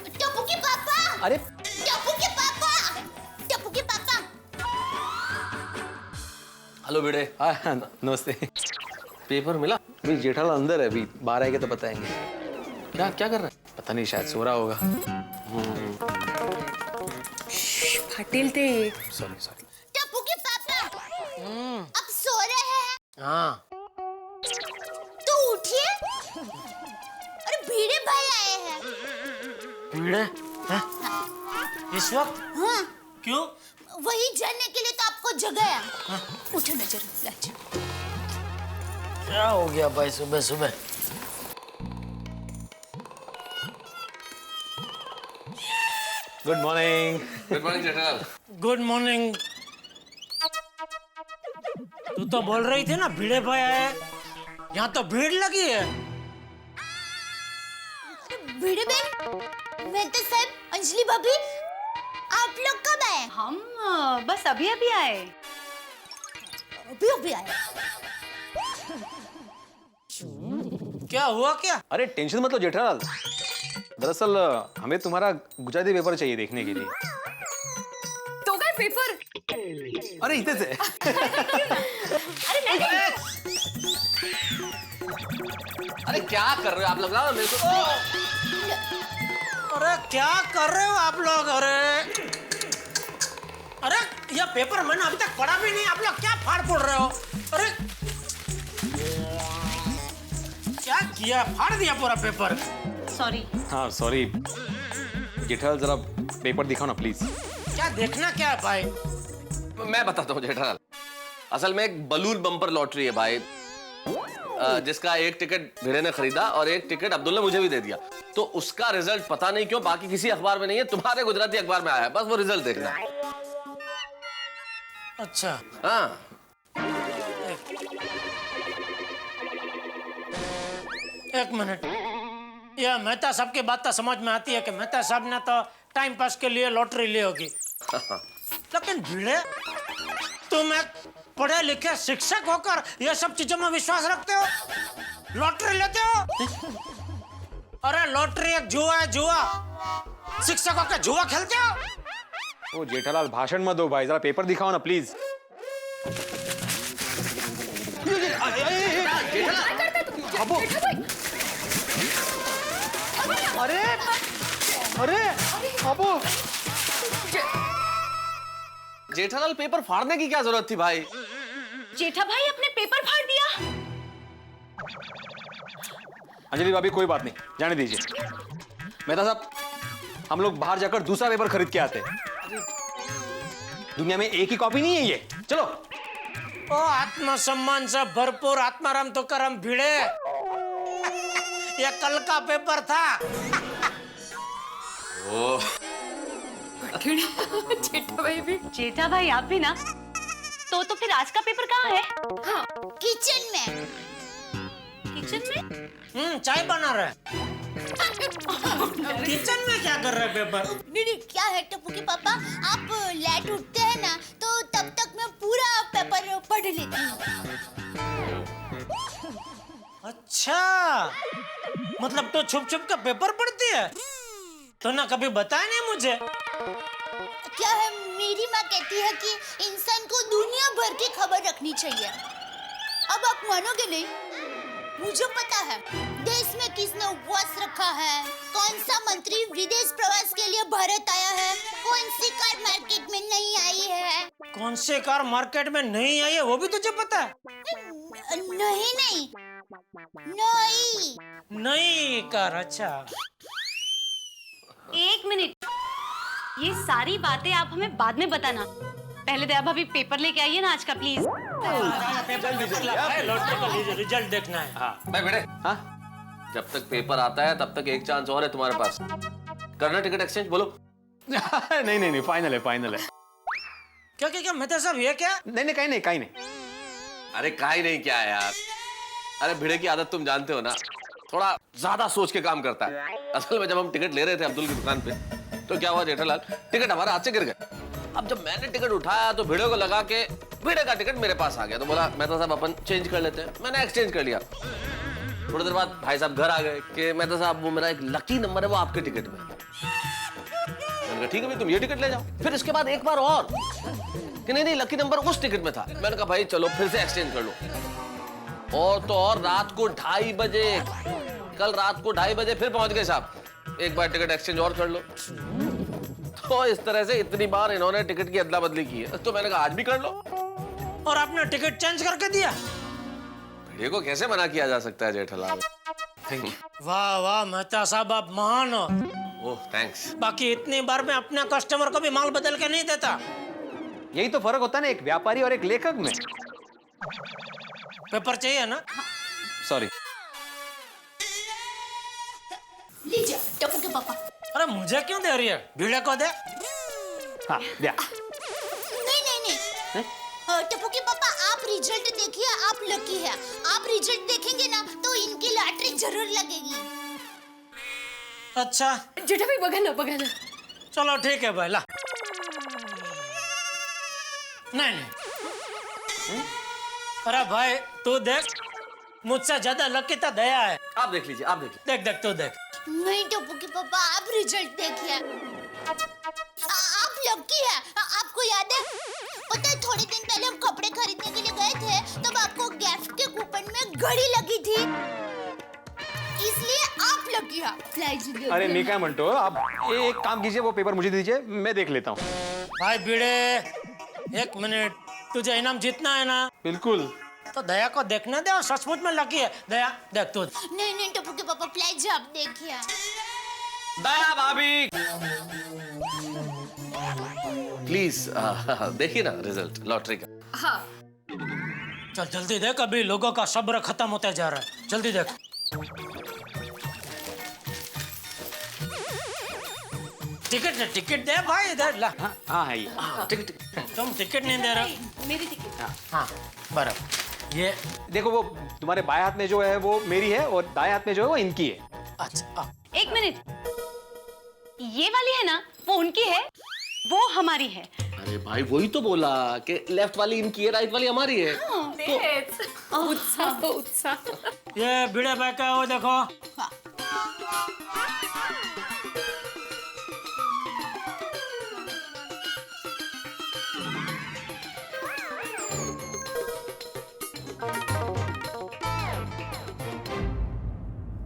टप्पू के पापा। अरे टप्पू के पापा, टप्पू के पापा। हेलो बेटे। हाँ नमस्ते। पेपर मिला? अभी जेठालाल अंदर है, अभी बाहर आएंगे तो बताएंगे। क्या क्या कर रहा है? पता नहीं, शायद सो रहा होगा। हटेल थे। Sorry sorry. टप्पू के पापा, अब सो रहे हैं? हाँ। तो उठिए। अरे भिड़े भाई आए हैं। भिड़े? इस वक्त? हाँ। क्यों? वही जानने के लिए तो आपको जगाया। उठो ना जरा। क्या हो गया भाई सुबह सुबह? Good morning. Good morning Jethalal. Good morning. तू तो बोल रही थी ना भीड़े भाई आए, यहाँ तो भीड़ लगी है। भिड़े भाई, मैं तो साहब, अंजलि भाभी, आप लोग कब आए? हम बस अभी अभी आए। अभी आए? क्या हुआ क्या? अरे टेंशन मत लो जेठालाल, दरअसल हमें तुम्हारा गुजराती पेपर चाहिए देखने के लिए। तो गए पेपर? अरे इधर से। अरे नहीं। अरे क्या कर रहे हो आप लोग? ना मेरे को। अरे क्या कर रहे हो आप लोग? अरे ये पेपर मैंने अभी तक पढ़ा भी नहीं, आप लोग क्या फाड़ फोड़ रहे हो? अरे क्या किया? फाड़ दिया पूरा पेपर। सॉरी। हाँ सॉरी जेठालाल, जरा पेपर दिखाओ ना प्लीज। क्या देखना क्या है भाई? मैं बताता हूँ जेठालाल, असल में एक बलून बम्पर लॉटरी है भाई, जिसका एक टिकट भिड़े ने खरीदा और एक टिकट अब्दुल ने मुझे भी दे दिया। तो उसका रिजल्ट पता नहीं क्यों बाकी किसी अखबार में नहीं है, तुम्हारे गुजराती अखबार में आया है। बस वो रिजल्ट देखना है। अच्छा। हाँ। एक मिनट, यह मेहता साहब की बात तो समझ में आती है कि मेहता साहब ने तो टाइम पास के लिए लॉटरी ली होगी, लेकिन भिड़े तुम एक पढ़े लिखे शिक्षक होकर यह सब चीजों में विश्वास रखते हो? लॉटरी लेते हो? अरे लॉटरी एक जुआ है, जुआ। शिक्षक होकर जुआ खेलते हो? ओ जेठालाल भाषण मत दो भाई, जरा पेपर दिखाओ ना प्लीज। अरे अरे अबो, जेठालाल पेपर फाड़ने की क्या जरूरत थी भाई? जेठा भाई अपने पेपर फाड़ दिया। अंजलि भाभी कोई बात नहीं, जाने दीजिए। मेहता साहब, हम लोग बाहर जाकर दूसरा पेपर खरीद के आते हैं। दुनिया में एक ही कॉपी नहीं है ये। चलो। ओ आत्मसम्मान से भरपूर आत्माराम तो करम भिड़े, ये कल का पेपर था। जेठा भाई आप भी ना, तो फिर आज का पेपर कहाँ है? हाँ, किचन में। किचन में? चाय बना रहे। किचन में क्या कर रहे पेपर? नहीं, क्या है टप्पू के पापा, आप लेट उठते हैं ना, तो तब तक मैं पूरा पेपर पढ़ लेती हूँ। अच्छा, मतलब तो छुप छुप का पेपर पढ़ती है? तो ना कभी बताया नहीं मुझे। क्या है, मेरी माँ कहती है कि इंसान को दुनिया भर की खबर रखनी चाहिए। अब आप मानोगे नहीं, मुझे पता है देश में किसने उपवास रखा है, कौन सा मंत्री विदेश प्रवास के लिए भारत आया है, कौन सी कार मार्केट में नहीं आई है। कौन से कार मार्केट में नहीं आई है वो भी तुझे पता है? नहीं, नहीं कार। अच्छा, एक मिनट, ये सारी बातें आप हमें बाद में बताना। पहले दया भाभी पेपर लेके आइए ना आज का, प्लीज। रिजल्ट देखना है। हाँ भाई बेटे, हाँ जब तक पेपर आता है तब तक एक चांस और है तुम्हारे पास। करना टिकट एक्सचेंज? बोलो। नहीं, फाइनल है। क्या मेहता साहब, ये क्या? नहीं, कहीं नहीं। अरे काहे नहीं क्या है यार, अरे भिड़े की आदत तुम जानते हो ना, थोड़ा ज्यादा सोच के काम करता है। असल में जब हम टिकट ले रहे थे अब्दुल की दुकान पे, तो क्या हुआ जेठालाल, टिकट हमारे हाथ से गिर गए। अब जब मैंने टिकट उठाया तो भिड़े को लगा कि भिड़े का टिकट मेरे पास आ गया, तो बोला मेहता साहब अपन चेंज कर लेते हैं। मैंने एक्सचेंज कर लिया। थोड़ी देर बाद भाई साहब घर आ गए कि मेहता साहब वो मेरा एक लकी नंबर है, वो आपके टिकट में। मैंने कहा ठीक है भाई, तुम ये टिकट ले जाओ। फिर इसके बाद एक बार और कि नहीं लकी नंबर उस टिकट में था। मैंने कहा भाई चलो फिर से एक्सचेंज कर लो। और तो और रात को 2:30 बजे, कल रात को 2:30 बजे फिर पहुंच गए साहब, एक बार टिकट एक्सचेंज और कर लो। तो इस तरह से इतनी बार इन्होंने टिकट की अदला बदली की है, तो मैंने कहा आज भी कर लो। और आपने टिकट चेंज करके दिया? भिड़े को कैसे मना किया जा सकता है जेठालाल। Thank you. वाह वाह मेहता साहब, आप महान हो। ओह थैंक्स। बाकी इतनी बार मैं अपने कस्टमर को भी माल बदल के नहीं देता। यही तो फर्क होता है ना एक व्यापारी और एक लेखक में। पेपर चाहिए ना? सॉरी। लीजिए टप्पू के पापा। अरे मुझे क्यों दे रही है, भिड़े को दे। हाँ दिया। नहीं, टप्पू के पापा, आप रिजल्ट देखिए, आप लकी है। आप रिजल्ट देखेंगे ना तो इनकी लॉटरी जरूर लगेगी। अच्छा जेठा भाई बगाना। चलो ठीक है भाई, ला। नहीं। अरे भाई तू देख, मुझसे ज्यादा लकी तो दया है। आप देख लीजिए, आप देखिए। देख तू देख। नहीं टप्पू के पापा, आप रिजल्ट देखिए। आप लकी है। आपको याद है, पता है थोड़े दिन पहले हम कपड़े खरीदने के लिए गए थे, तब आपको गिफ्ट के कूपन में घड़ी लगी थी, इसलिए आप लकी है। अरे मी काय म्हणतो, आप एक काम कीजिए, वो पेपर मुझे दीजिए, मैं देख लेता हूँ। भाई भिड़े, एक मिनट, तुझे इनाम जीतना है ना? बिल्कुल। तो दया को देखने दे, और सचमुच में लकी है। दया देख तू। नहीं टप्पू के पापा, प्लीज आप देखिए। दया भाभी प्लीज देखिए ना रिजल्ट लॉटरी का। हाँ। चल जल्दी देख, अभी लोगों का सब्र खत्म होता जा रहा है। जल्दी देख। टिकट दे भाई, इधर ला। हाँ है ये। टिकट। तुम टिकट नहीं दे रहे? मेरी टिकट। हाँ बराबर। ये देखो, वो तुम्हारे बाएं हाथ में जो है वो मेरी है, और दाएं हाथ में जो है वो इनकी है। अच्छा, एक मिनट, ये वाली है ना, वो उनकी है, वो हमारी है। अरे भाई वही तो बोला कि लेफ्ट वाली इनकी है, राइट वाली हमारी है। उत्साह। ये भिड़े भाई का वो देखो।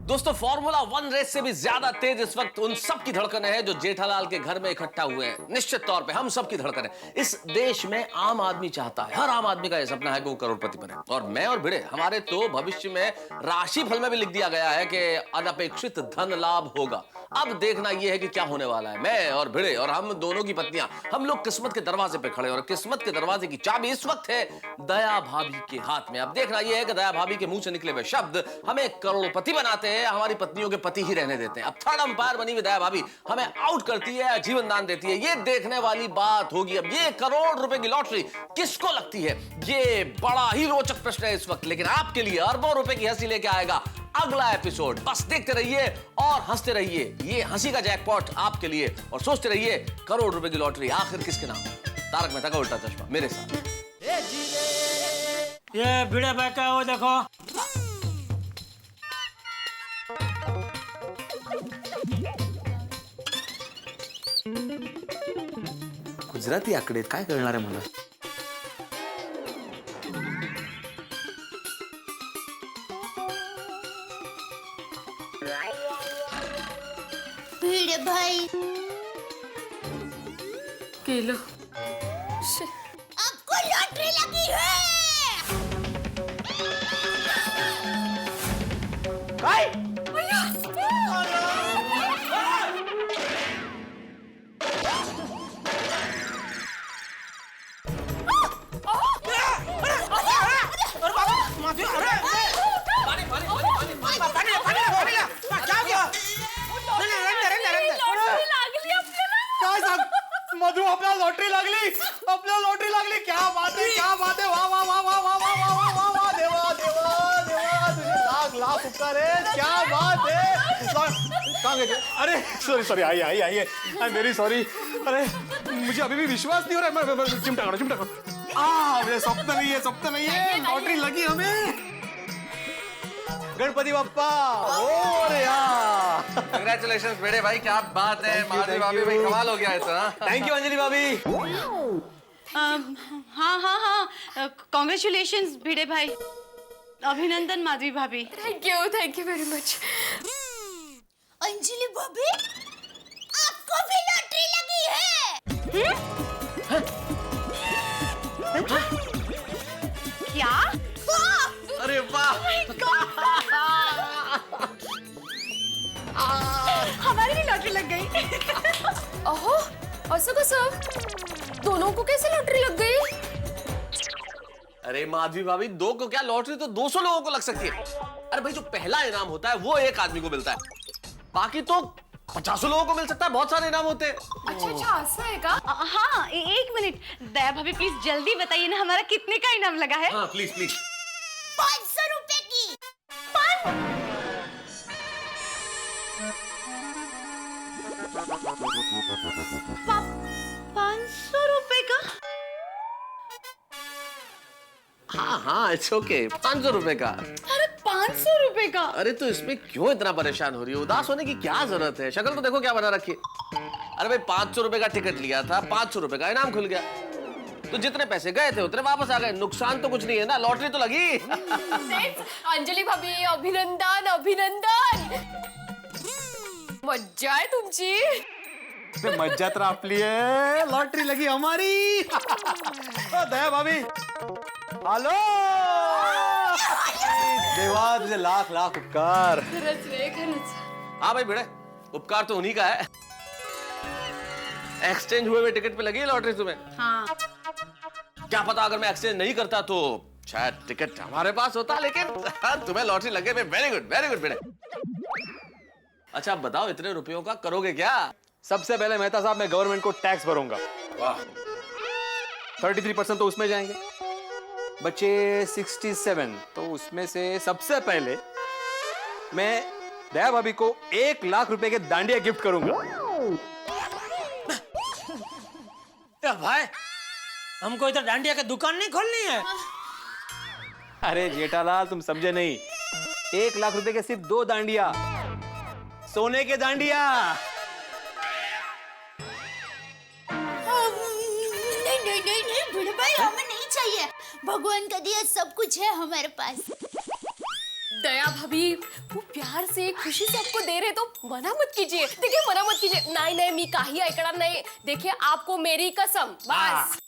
दोस्तों, फॉर्मूला 1 रेस से भी ज्यादा तेज इस वक्त उन सब की धड़कन है जो जेठालाल के घर में इकट्ठा हुए हैं। निश्चित तौर पे हम सब की धड़कन है। इस देश में आम आदमी चाहता है, हर आम आदमी का यह सपना है कि वो करोड़पति बने। और मैं और भिड़े, हमारे तो भविष्य में राशि फल में भी लिख दिया गया है कि अनपेक्षित धन लाभ होगा। अब देखना यह है कि क्या होने वाला है। मैं और भिड़े और हम दोनों की पत्नियां, हम लोग किस्मत के दरवाजे पे खड़े, और किस्मत के दरवाजे की चाबी इस वक्त है दया भाभी के हाथ में। अब देखना यह है कि दया भाभी के मुंह से निकले हुए शब्द हमें करोड़पति बनाते हैं, हमारी पत्नियों के पति ही रहने देते हैं। अब थर्ड अंपायर बनी हुई दया भाभी हमें आउट करती है या जीवन दान देती है, ये देखने वाली बात होगी। अब ये करोड़ रुपए की लॉटरी किसको लगती है, ये बड़ा ही रोचक प्रश्न है इस वक्त। लेकिन आपके लिए अरबों रुपए की हंसी लेके आएगा अगला एपिसोड। बस देखते रहिए और हंसते रहिए, ये हंसी का जैकपॉट आपके लिए, और सोचते रहिए करोड़ रुपए की लॉटरी आखिर किसके नाम। तारक मेहता का उल्टा चश्मा मेरे साथ। ये भिड़े भाई का वो देखो। गुजराती आकडे काय कळणार आहे मला? भिड़े भाई किलो आपको लॉटरी लगी है। मधु आपल्याला लॉटरी लागली, आपल्याला लॉटरी लागली. क्या बात है, क्या बात है. वाह वाह वाह वाह वाह वाह वाह वाह वाह वाह. देवा देवा देवा तुझे लाख लाख उपकार है. क्या बात है. अरे सॉरी सॉरी, आइए आइए आइए. आई एम वेरी सॉरी. अरे मुझे अभी भी विश्वास नहीं हो रहा है. मैं चिमटा करो चिमटा करो. ये स्वप्न नहीं है, लॉटरी लगी हमें. गणपति बप्पा. और यार कंग्रेचुलेशंस बेटे भाई, क्या बात है. माधवी भाभी भाई कमाल हो गया इतना. थैंक यू अंजलि भाभी. हाँ हाँ हाँ, कॉन्ग्रेचुलेशंस भिड़े भाई. अभिनंदन माधवी भाभी. Thank you very much. Anjali भाभी, आपको भी लॉटरी लगी है. क्या? अरे वाह. हमारी भी लॉटरी लग गई. ओहो, असं कसं? दोनों को कैसे लॉटरी लग गई? अरे माधवी भाभी, दो को क्या लॉटरी तो 200 लोगों को लग सकती है. अरे भाई, जो पहला इनाम होता है वो एक आदमी को मिलता है, बाकी तो 50 लोगों को मिल सकता है. बहुत सारे इनाम होते हैं. अच्छा ऐसा है का? हाँ, एक मिनट. दया भाभी प्लीज जल्दी बताइए ना, हमारा कितने का इनाम लगा है? हाँ प्लीज प्लीज. 500 रुपए की. 500 रुपए का? हाँ इट्स ओके. 500 रुपए का. अरे 500 रुपए का? अरे तो इसमें क्यों इतना परेशान हो रही हो? उदास होने की क्या जरूरत है? शक्ल तो देखो क्या बना रखी है. अरे भाई, 500 रुपए का टिकट लिया था, 500 रुपए का इनाम खुल गया, तो जितने पैसे गए थे उतने वापस आ गए. नुकसान तो कुछ नहीं है ना, लॉटरी तो लगी. अंजलि भाभी अभिनंदन अभिनंदन. मज्जा आहे तुमची. मज्जा तर आपली आहे. लॉटरी लगी हमारी. दया भाभी. हॅलो. देवा तुझे लाख लाख उपकार. खरंच रे खरंच. हाँ भाई भिड़े, उपकार तो उन्हीं का है. एक्सचेंज हुए हुए टिकट पे लगी है लॉटरी तुम्हें. हाँ. क्या पता अगर मैं एक्सचेंज नहीं करता तो शायद टिकट हमारे पास होता, लेकिन तुम्हें लॉटरी लगे. वेरी गुड भिड़े. अच्छा अब बताओ, इतने रुपयों का करोगे क्या? सबसे पहले मेहता साहब, मैं गवर्नमेंट को टैक्स भरूंगा. वाह. 33% तो उसमें जाएंगे, बचे 67. तो उसमें से सबसे पहले मैं दया भाभी को 1 लाख रुपए के दांडिया गिफ्ट करूंगा. या भाई, हमको इधर डांडिया की दुकान नहीं खोलनी है. अरे जेठालाल, तुम समझे नहीं. 1 लाख रुपए के सिर्फ 2 दांडिया, सोने के दांडिया. नहीं भिड़े भाई, हमें नहीं चाहिए. भगवान का दिया सब कुछ है हमारे पास. दया भाभी वो प्यार से खुशी से आपको दे रहे तो मना मत कीजिए. देखिए मना मत कीजिए. नाही मी काही ऐकणार नाही. देखिए आपको मेरी कसम. बस.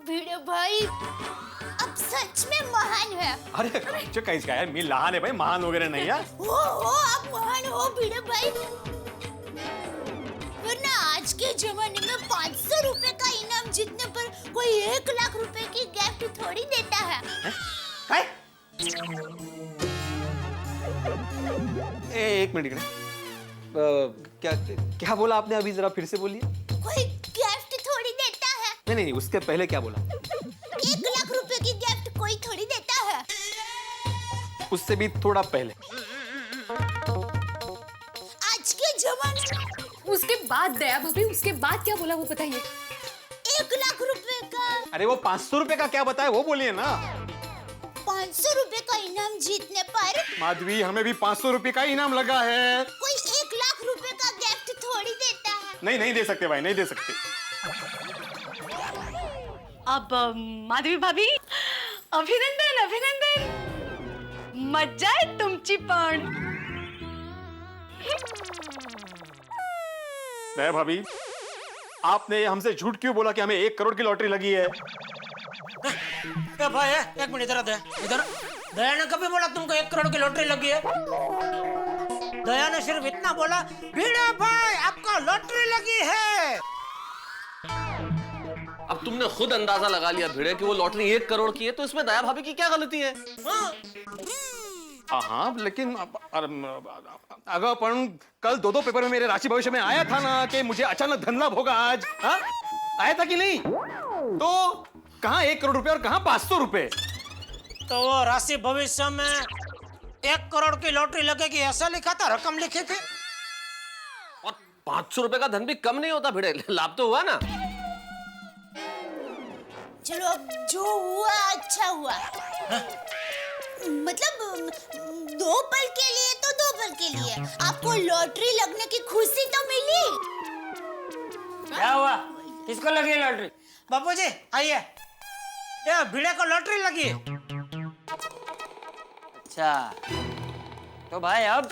भिड़े भाई, अब सच में महान है। अरे जो कैसे का है, मी लहान है भाई, महान वगैरह नहीं है। हो आप महान हो भिड़े भाई। वरना आज के जमाने में 500 रुपए का इनाम जीतने पर कोई 1 लाख रुपए की गिफ्ट थोड़ी देता है। एक मिनट क्या क्या बोला आपने अभी, जरा फिर से बोलिए। कोई गिफ्ट थोड़ी देता है। नहीं नहीं, उसके पहले क्या बोला? 1 लाख रुपए की गिफ्ट कोई थोड़ी देता है। उससे भी थोड़ा पहले। आज के जमाने में। उसके बाद दया भाभी, उसके बाद क्या बोला वो बताइए। 1 लाख रुपए का। अरे वो 500 रुपए का क्या बताया वो बोलिए ना। 500 रुपए का इनाम जीतने पर माधवी, हमें भी 500 रुपए का इनाम लगा है। कोई 1 लाख रुपए का गिफ्ट थोड़ी देता है। नहीं नहीं दे सकते भाई, नहीं दे सकते। अब माधवी भाभी, अभिनंदन अभिनंदन, मजा आहे तुमची पण। दया भाभी, आपने हमसे झूठ क्यों बोला कि हमें 1 करोड़ की लॉटरी लगी है? ए भाई, एक मिनट इधर आ, दया इधर। दया ने कभी बोला तुमको 1 करोड़ की लॉटरी लगी है? दया ने सिर्फ इतना बोला, भिड़े भाई आपको लॉटरी लगी है। अब तुमने खुद अंदाजा लगा लिया भिड़े कि वो लॉटरी 1 करोड़ की है, तो इसमें दया भाभी की क्या गलती है? हाँ, लेकिन अगर अपन कल 2 पेपर में मेरे राशि भविष्य में आया था ना कि मुझे अचानक धन लाभ होगा आज, हाँ? आया था कि नहीं? तो कहाँ 1 करोड़ रुपए और कहाँ 500 रुपए? तो वो राशि भविष्य में 1 करोड़ की लॉटरी लगेगी ऐसा लिखा था, रकम लिखी थी। और 500 रुपए का धन भी कम नहीं होता भिड़े, लाभ तो हुआ ना। चलो अब जो हुआ अच्छा हुआ। मतलब 2 पल के लिए तो 2 पल के लिए आपको लॉटरी लगने की खुशी तो मिली। क्या हुआ? किसको लगी लॉटरी? बापूजी आइए, ये भिड़े को लॉटरी लगी है। अच्छा, तो भाई अब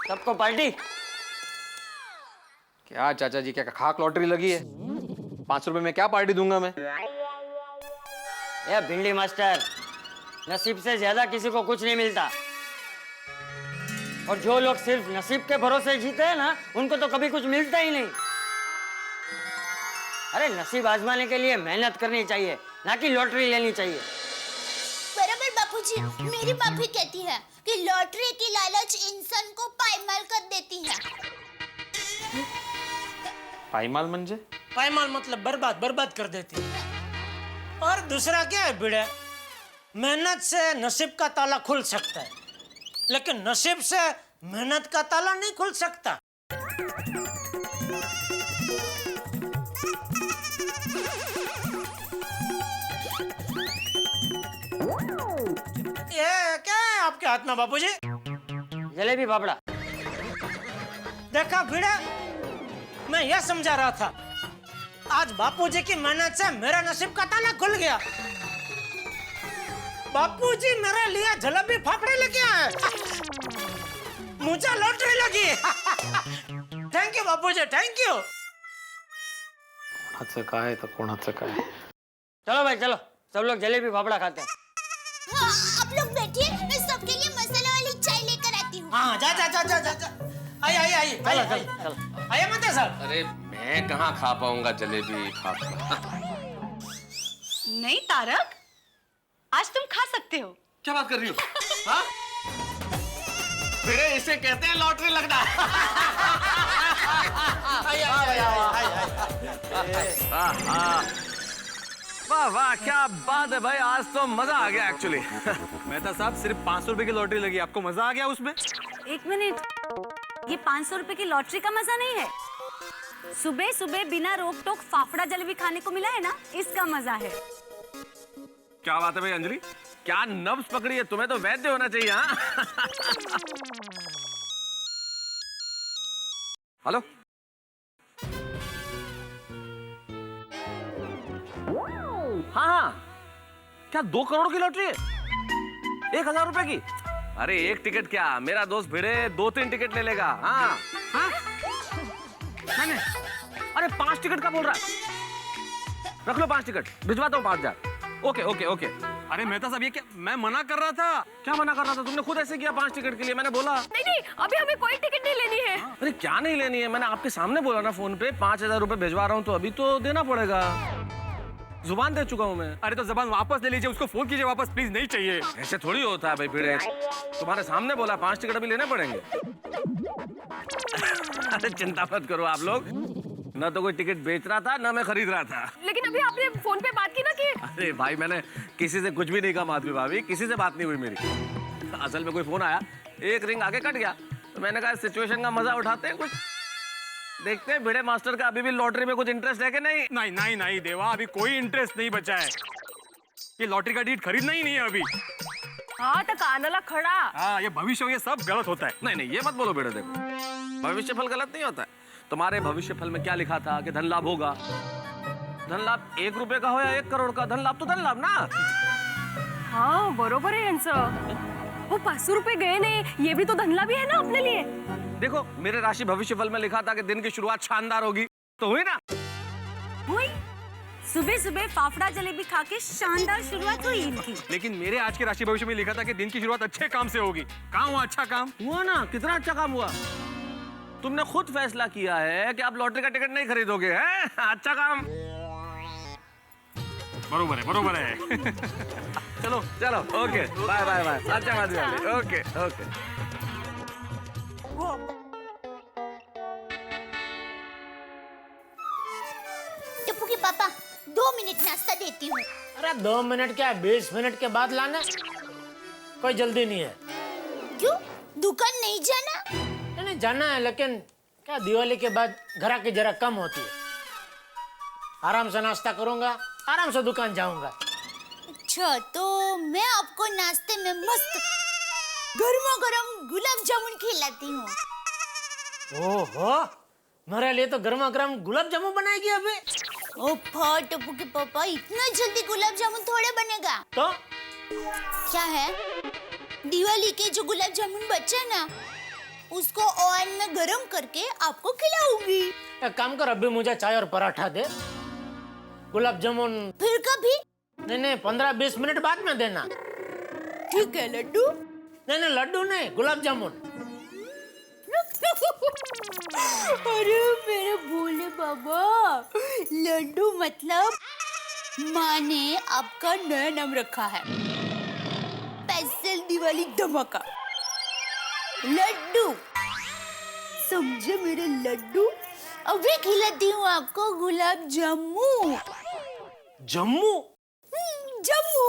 सबको पार्टी। क्या चाचा जी, क्या खाक लॉटरी लगी है? 500 रुपए में क्या पार्टी दूंगा मैं? ये भिंडी मास्टर, नसीब से ज्यादा किसी को कुछ नहीं मिलता। और जो लोग सिर्फ नसीब के भरोसे जीते हैं ना, उनको तो कभी कुछ मिलता ही नहीं। अरे नसीब आजमाने के लिए मेहनत करनी चाहिए, ना कि लॉटरी लेनी चाहिए। बराबर बापूजी, मेरी माँ भी कहती है कि लॉटरी की लालच इंसान को पायमाल कर देती है। पायमाल म्हणजे? पायमाल मतलब बर्बाद कर देती है। और दूसरा क्या है भिड़े, मेहनत से नसीब का ताला खुल सकता है, लेकिन नसीब से मेहनत का ताला नहीं खुल सकता। ये क्या है आपके हाथ में बापूजी? जलेबी फाफड़ा। देखा भिड़े, मैं यह समझा रहा था, आज बापूजी की मेहनत से मेरा नसीब का ताला खुल गया। बापूजी मेरे लिए जलेबी फाफड़े लेके आए, मुझे लॉटरी लगी। Thank you Bapuji, thank you. कोणाचं काय तर कोणाचं काय? चलो भाई चलो, सब लोग जलेबी फाफड़ा खाते हैं। हाँ, आप लोग बैठिए, मैं सबके लिए मसाला वाली चाय लेकर आती हूँ। हाँ, जा। आइए मत साहब। अरे मैं कहाँ खा पाऊंगा जलेबी फाफड़ा? नहीं तारक, आज तुम खा सकते हो। क्या बात कर रही हो? हाँ? भिड़े इसे कहते हैं लॉटरी लगना। वाह वाह, क्या बात है भाई, आज तो मजा आ गया एक्चुअली। मेहता साहब, सिर्फ 500 रुपए की लॉटरी लगी, आपको मजा आ गया उसमें? 1 मिनट, ये 500 रुपए की लॉटरी का मजा नहीं है, सुबह सुबह बिना रोक टोक फाफड़ा जलेबी खाने को मिला है ना, इसका मजा है। क्या बात है भाई अंजलि, क्या नब्ज पकड़ी है, तुम्हें तो वैद्य होना चाहिए। हाँ हेलो, हाँ, क्या 2 करोड़ की लॉटरी है? 1000 रुपए की? अरे 1 टिकट क्या, मेरा दोस्त भिड़े 2-3 टिकट ले लेगा। हाँ हाँ, नहीं, अरे 5 टिकट का बोल रहा है, रख लो 5 टिकट, भिजवाता हूँ 5000। Okay okay okay. अरे मेहता साहब ये क्या, मैं मना कर रहा था। क्या मना कर रहा था? तुमने खुद ऐसे किया 5 टिकट के लिए, मैंने बोला। नहीं नहीं, अभी हमें कोई टिकट नहीं लेनी है। अरे क्या नहीं लेनी है? मैंने आपके सामने बोला ना फोन पे 5000 रुपए भिजवा रहा हूँ, तो अभी तो देना पड़ेगा। जुबान दे चुका हूँ मैं। अरे तो जबान वापस ले लीजिए, उसको फोन कीजिए वापस प्लीज, नहीं चाहिए। ऐसे थोड़ी होता है भाई भिड़े, तुम्हारे सामने बोला 5 टिकट अभी लेने पड़ेंगे। अरे चिंता मत करो आप लोग, ना तो कोई टिकट बेच रहा था ना मैं खरीद रहा था। लेकिन अभी आपने फोन पे बात की ना कि अरे भाई मैंने किसी से कुछ भी नहीं कहा माधवी भाभी, किसी से बात नहीं हुई मेरी। असल में कोई फोन आया, एक रिंग आगे कट गया, तो मैंने कहा सिचुएशन का मजा उठाते हैं, कुछ देखते हैं भिड़े मास्टर का अभी भी लॉटरी में कुछ इंटरेस्ट है कि नहीं। नहीं नहीं नहीं देवा, अभी कोई इंटरेस्ट नहीं बचा है। ये लॉटरी का डीड खरीदना ही नहीं है अभी। हाँ तो कानला खड़ा। हाँ, ये भविष्य ये सब गलत होता है। नहीं नहीं ये मत बोलो बेटा, देखो भविष्य फल गलत नहीं होता है। तुम्हारे भविष्य फल में क्या लिखा था कि धन लाभ होगा। धन लाभ 1 रुपए का हो या 1 करोड़ का, धन लाभ तो धन लाभ ना। हाँ बरोबर है यांचं। वो 500 रुपए गए नहीं, ये भी तो धनला भी है ना अपने लिए। देखो मेरे राशि भविष्य फल में लिखा था कि दिन की शुरुआत शानदार होगी, तो हुई ना। हुई। सुबह सुबह फाफड़ा जलेबी खा के शानदार शुरुआत हुई इनकी। लेकिन मेरे आज के राशि भविष्य में लिखा था कि दिन की शुरुआत अच्छे काम से होगी। कहाँ हुआ अच्छा काम? हुआ ना, कितना अच्छा काम हुआ। तुमने खुद फैसला किया है कि आप लॉटरी का टिकट नहीं खरीदोगे, हैं? अच्छा काम। बरोबर है, बरोबर है। चलो चलो, ओके बाय बाय बाय। अच्छा माधवी भाभी, ओके ओके। टप्पू के पापा 2 मिनट नाश्ता देती हूँ। अरे 2 मिनट क्या, 20 मिनट के बाद लाना, कोई जल्दी नहीं है। क्यों, दुकान नहीं जाना? नहीं जाना है, लेकिन क्या दिवाली के बाद ग्राहकी जरा कम होती है। आराम से नाश्ता करूंगा, आराम से दुकान जाऊंगा। अच्छा तो मैं आपको नाश्ते में मस्त गर्मा गर्म गुलाब जामुन खिलाती हूँ। ओहो, मेरे लिए तो गर्मा गर्म गुलाब जामुन बनाएगी अभी। ओफो टप्पू के पापा, इतना जल्दी गुलाब जामुन थोड़े बनेगा। तो क्या है, दिवाली के जो गुलाब जामुन बचे ना, उसको ओवन में गरम करके आपको खिलाऊंगी। एक काम कर, अभी मुझे चाय और पराठा दे। गुलाब जामुन फिर कभी? नहीं 15-20 मिनट बाद में देना। ठीक है लड्डू। नहीं लड्डू नहीं, गुलाब जामुन। अरे मेरे भोले बाबा, लड्डू मतलब माँ ने आपका नया नाम रखा है, स्पेशल दिवाली धमाका लड्डू, समझे मेरे लड्डू। अभी खिलाती हूँ आपको गुलाब जामुन। जम्मू? जम्मू।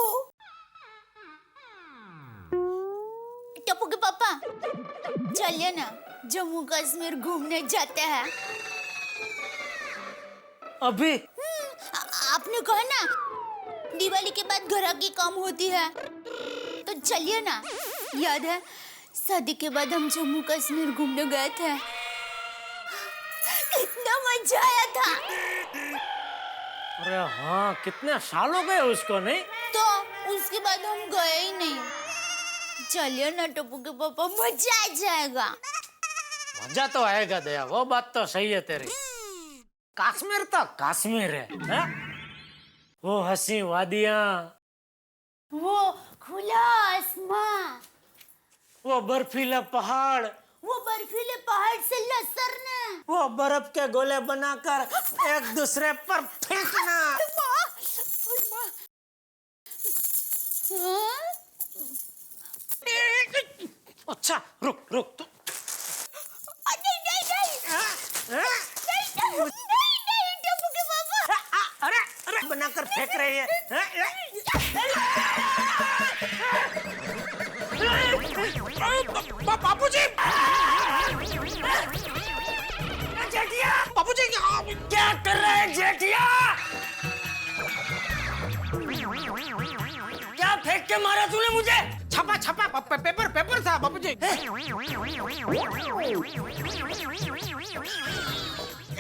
टप्पू के पापा चलिए ना, जम्मू कश्मीर घूमने जाते हैं। अभी? आपने कहा ना दिवाली के बाद ग्राहकी कम होती है, तो चलिए ना। याद है शादी के बाद हम जम्मू कश्मीर घूमने गए थे, कितना मजा आया था। अरे हाँ, कितने साल हो गए उसको, नहीं? तो उसके बाद हम गए ही नहीं। चलिए ना टप्पू के पापा, मजा आ जाएगा। मजा तो आएगा दया, वो बात तो सही है तेरी। कश्मीर तो कश्मीर है? वो हंसी वादियां, वो खुला आसमां, वो बर्फीले पहाड़, वो बर्फीले पहाड़ से लसरना, वो बर्फ के गोले बनाकर एक दूसरे पर फेंकना। अच्छा रुक रुक तो। नहीं टप्पू के पापा। अरे बनाकर फेंक रही है। बापूजी, जेठिया, बापूजी क्या कर रहे हैं जेठिया? क्या फेंक के मारा तूने मुझे? छपा पेपर था बापूजी।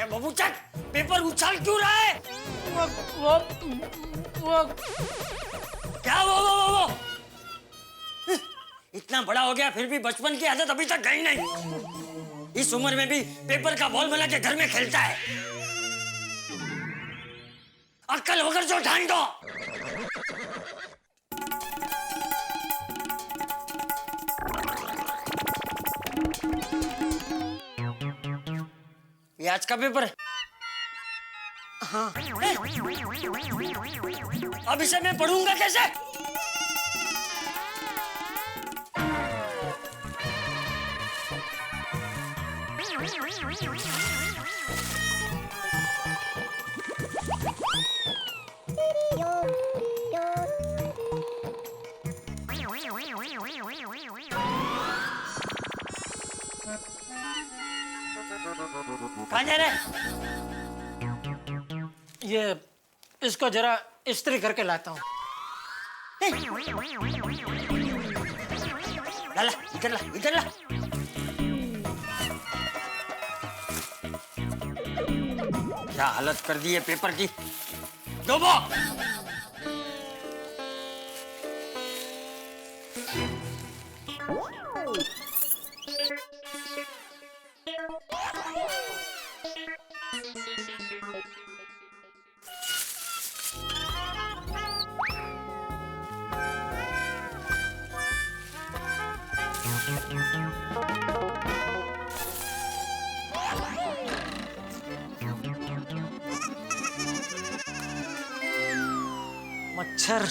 बाबू चल, पेपर उछाल क्यों रहा है? वो क्या वो? इतना बड़ा हो गया फिर भी बचपन की आदत अभी तक गई नहीं। इस उम्र में भी पेपर का बॉल बना के घर में खेलता है। अक्कल होकर जो ठान दो। ये आज का पेपर है। हाँ। अब इसे मैं पढ़ूंगा कैसे? कहाँ जा रहे? ये इसको जरा इस्त्री करके लाता हूँ। ला इधर ला इधर ला। क्या हालत कर दी है पेपर की। डूबो। मच्छर।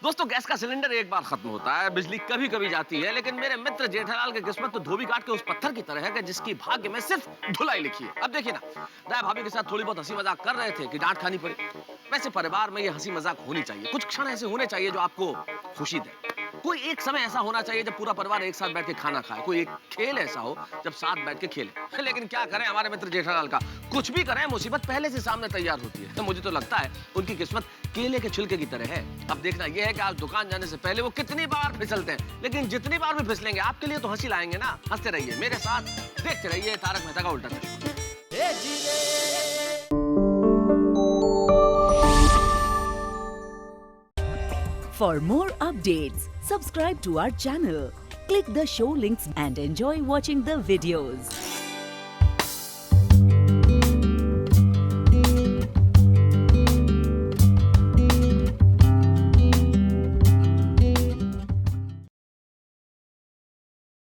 दोस्तों, गैस का सिलेंडर एक बार खत्म होता है, बिजली कभी कभी जाती है, लेकिन मेरे मित्र जेठालाल की किस्मत तो धोबी काट के उस पत्थर की तरह है कि जिसकी भाग्य में सिर्फ धुलाई लिखी है। अब देखिए ना, दाया भाभी के साथ थोड़ी बहुत हंसी मजाक कर रहे थे कि डांट खानी पड़ी। वैसे परिवार में ये हंसी मजाक होनी चाहिए, कुछ क्षण ऐसे होने चाहिए जो आपको खुशी दे। कोई एक समय ऐसा होना चाहिए जब पूरा परिवार एक साथ बैठ के खाना खाए। कोई एक खेल ऐसा हो जब साथ बैठ के खेले। लेकिन क्या करें, हमारे मित्र जेठालाल का कुछ भी करें, मुसीबत पहले से सामने तैयार होती है। तो मुझे तो लगता है उनकी किस्मत केले के छिलके की तरह है। अब देखना यह है कि आज दुकान जाने से पहले वो कितनी बार फिसलते हैं, लेकिन जितनी बार भी फिसलेंगे आपके लिए तो हंसी लाएंगे ना। हंसते रहिए मेरे साथ, देखते रहिए तारक मेहता का उल्टा चश्मा। For more updates, subscribe to our channel, click the show links and enjoy watching the videos.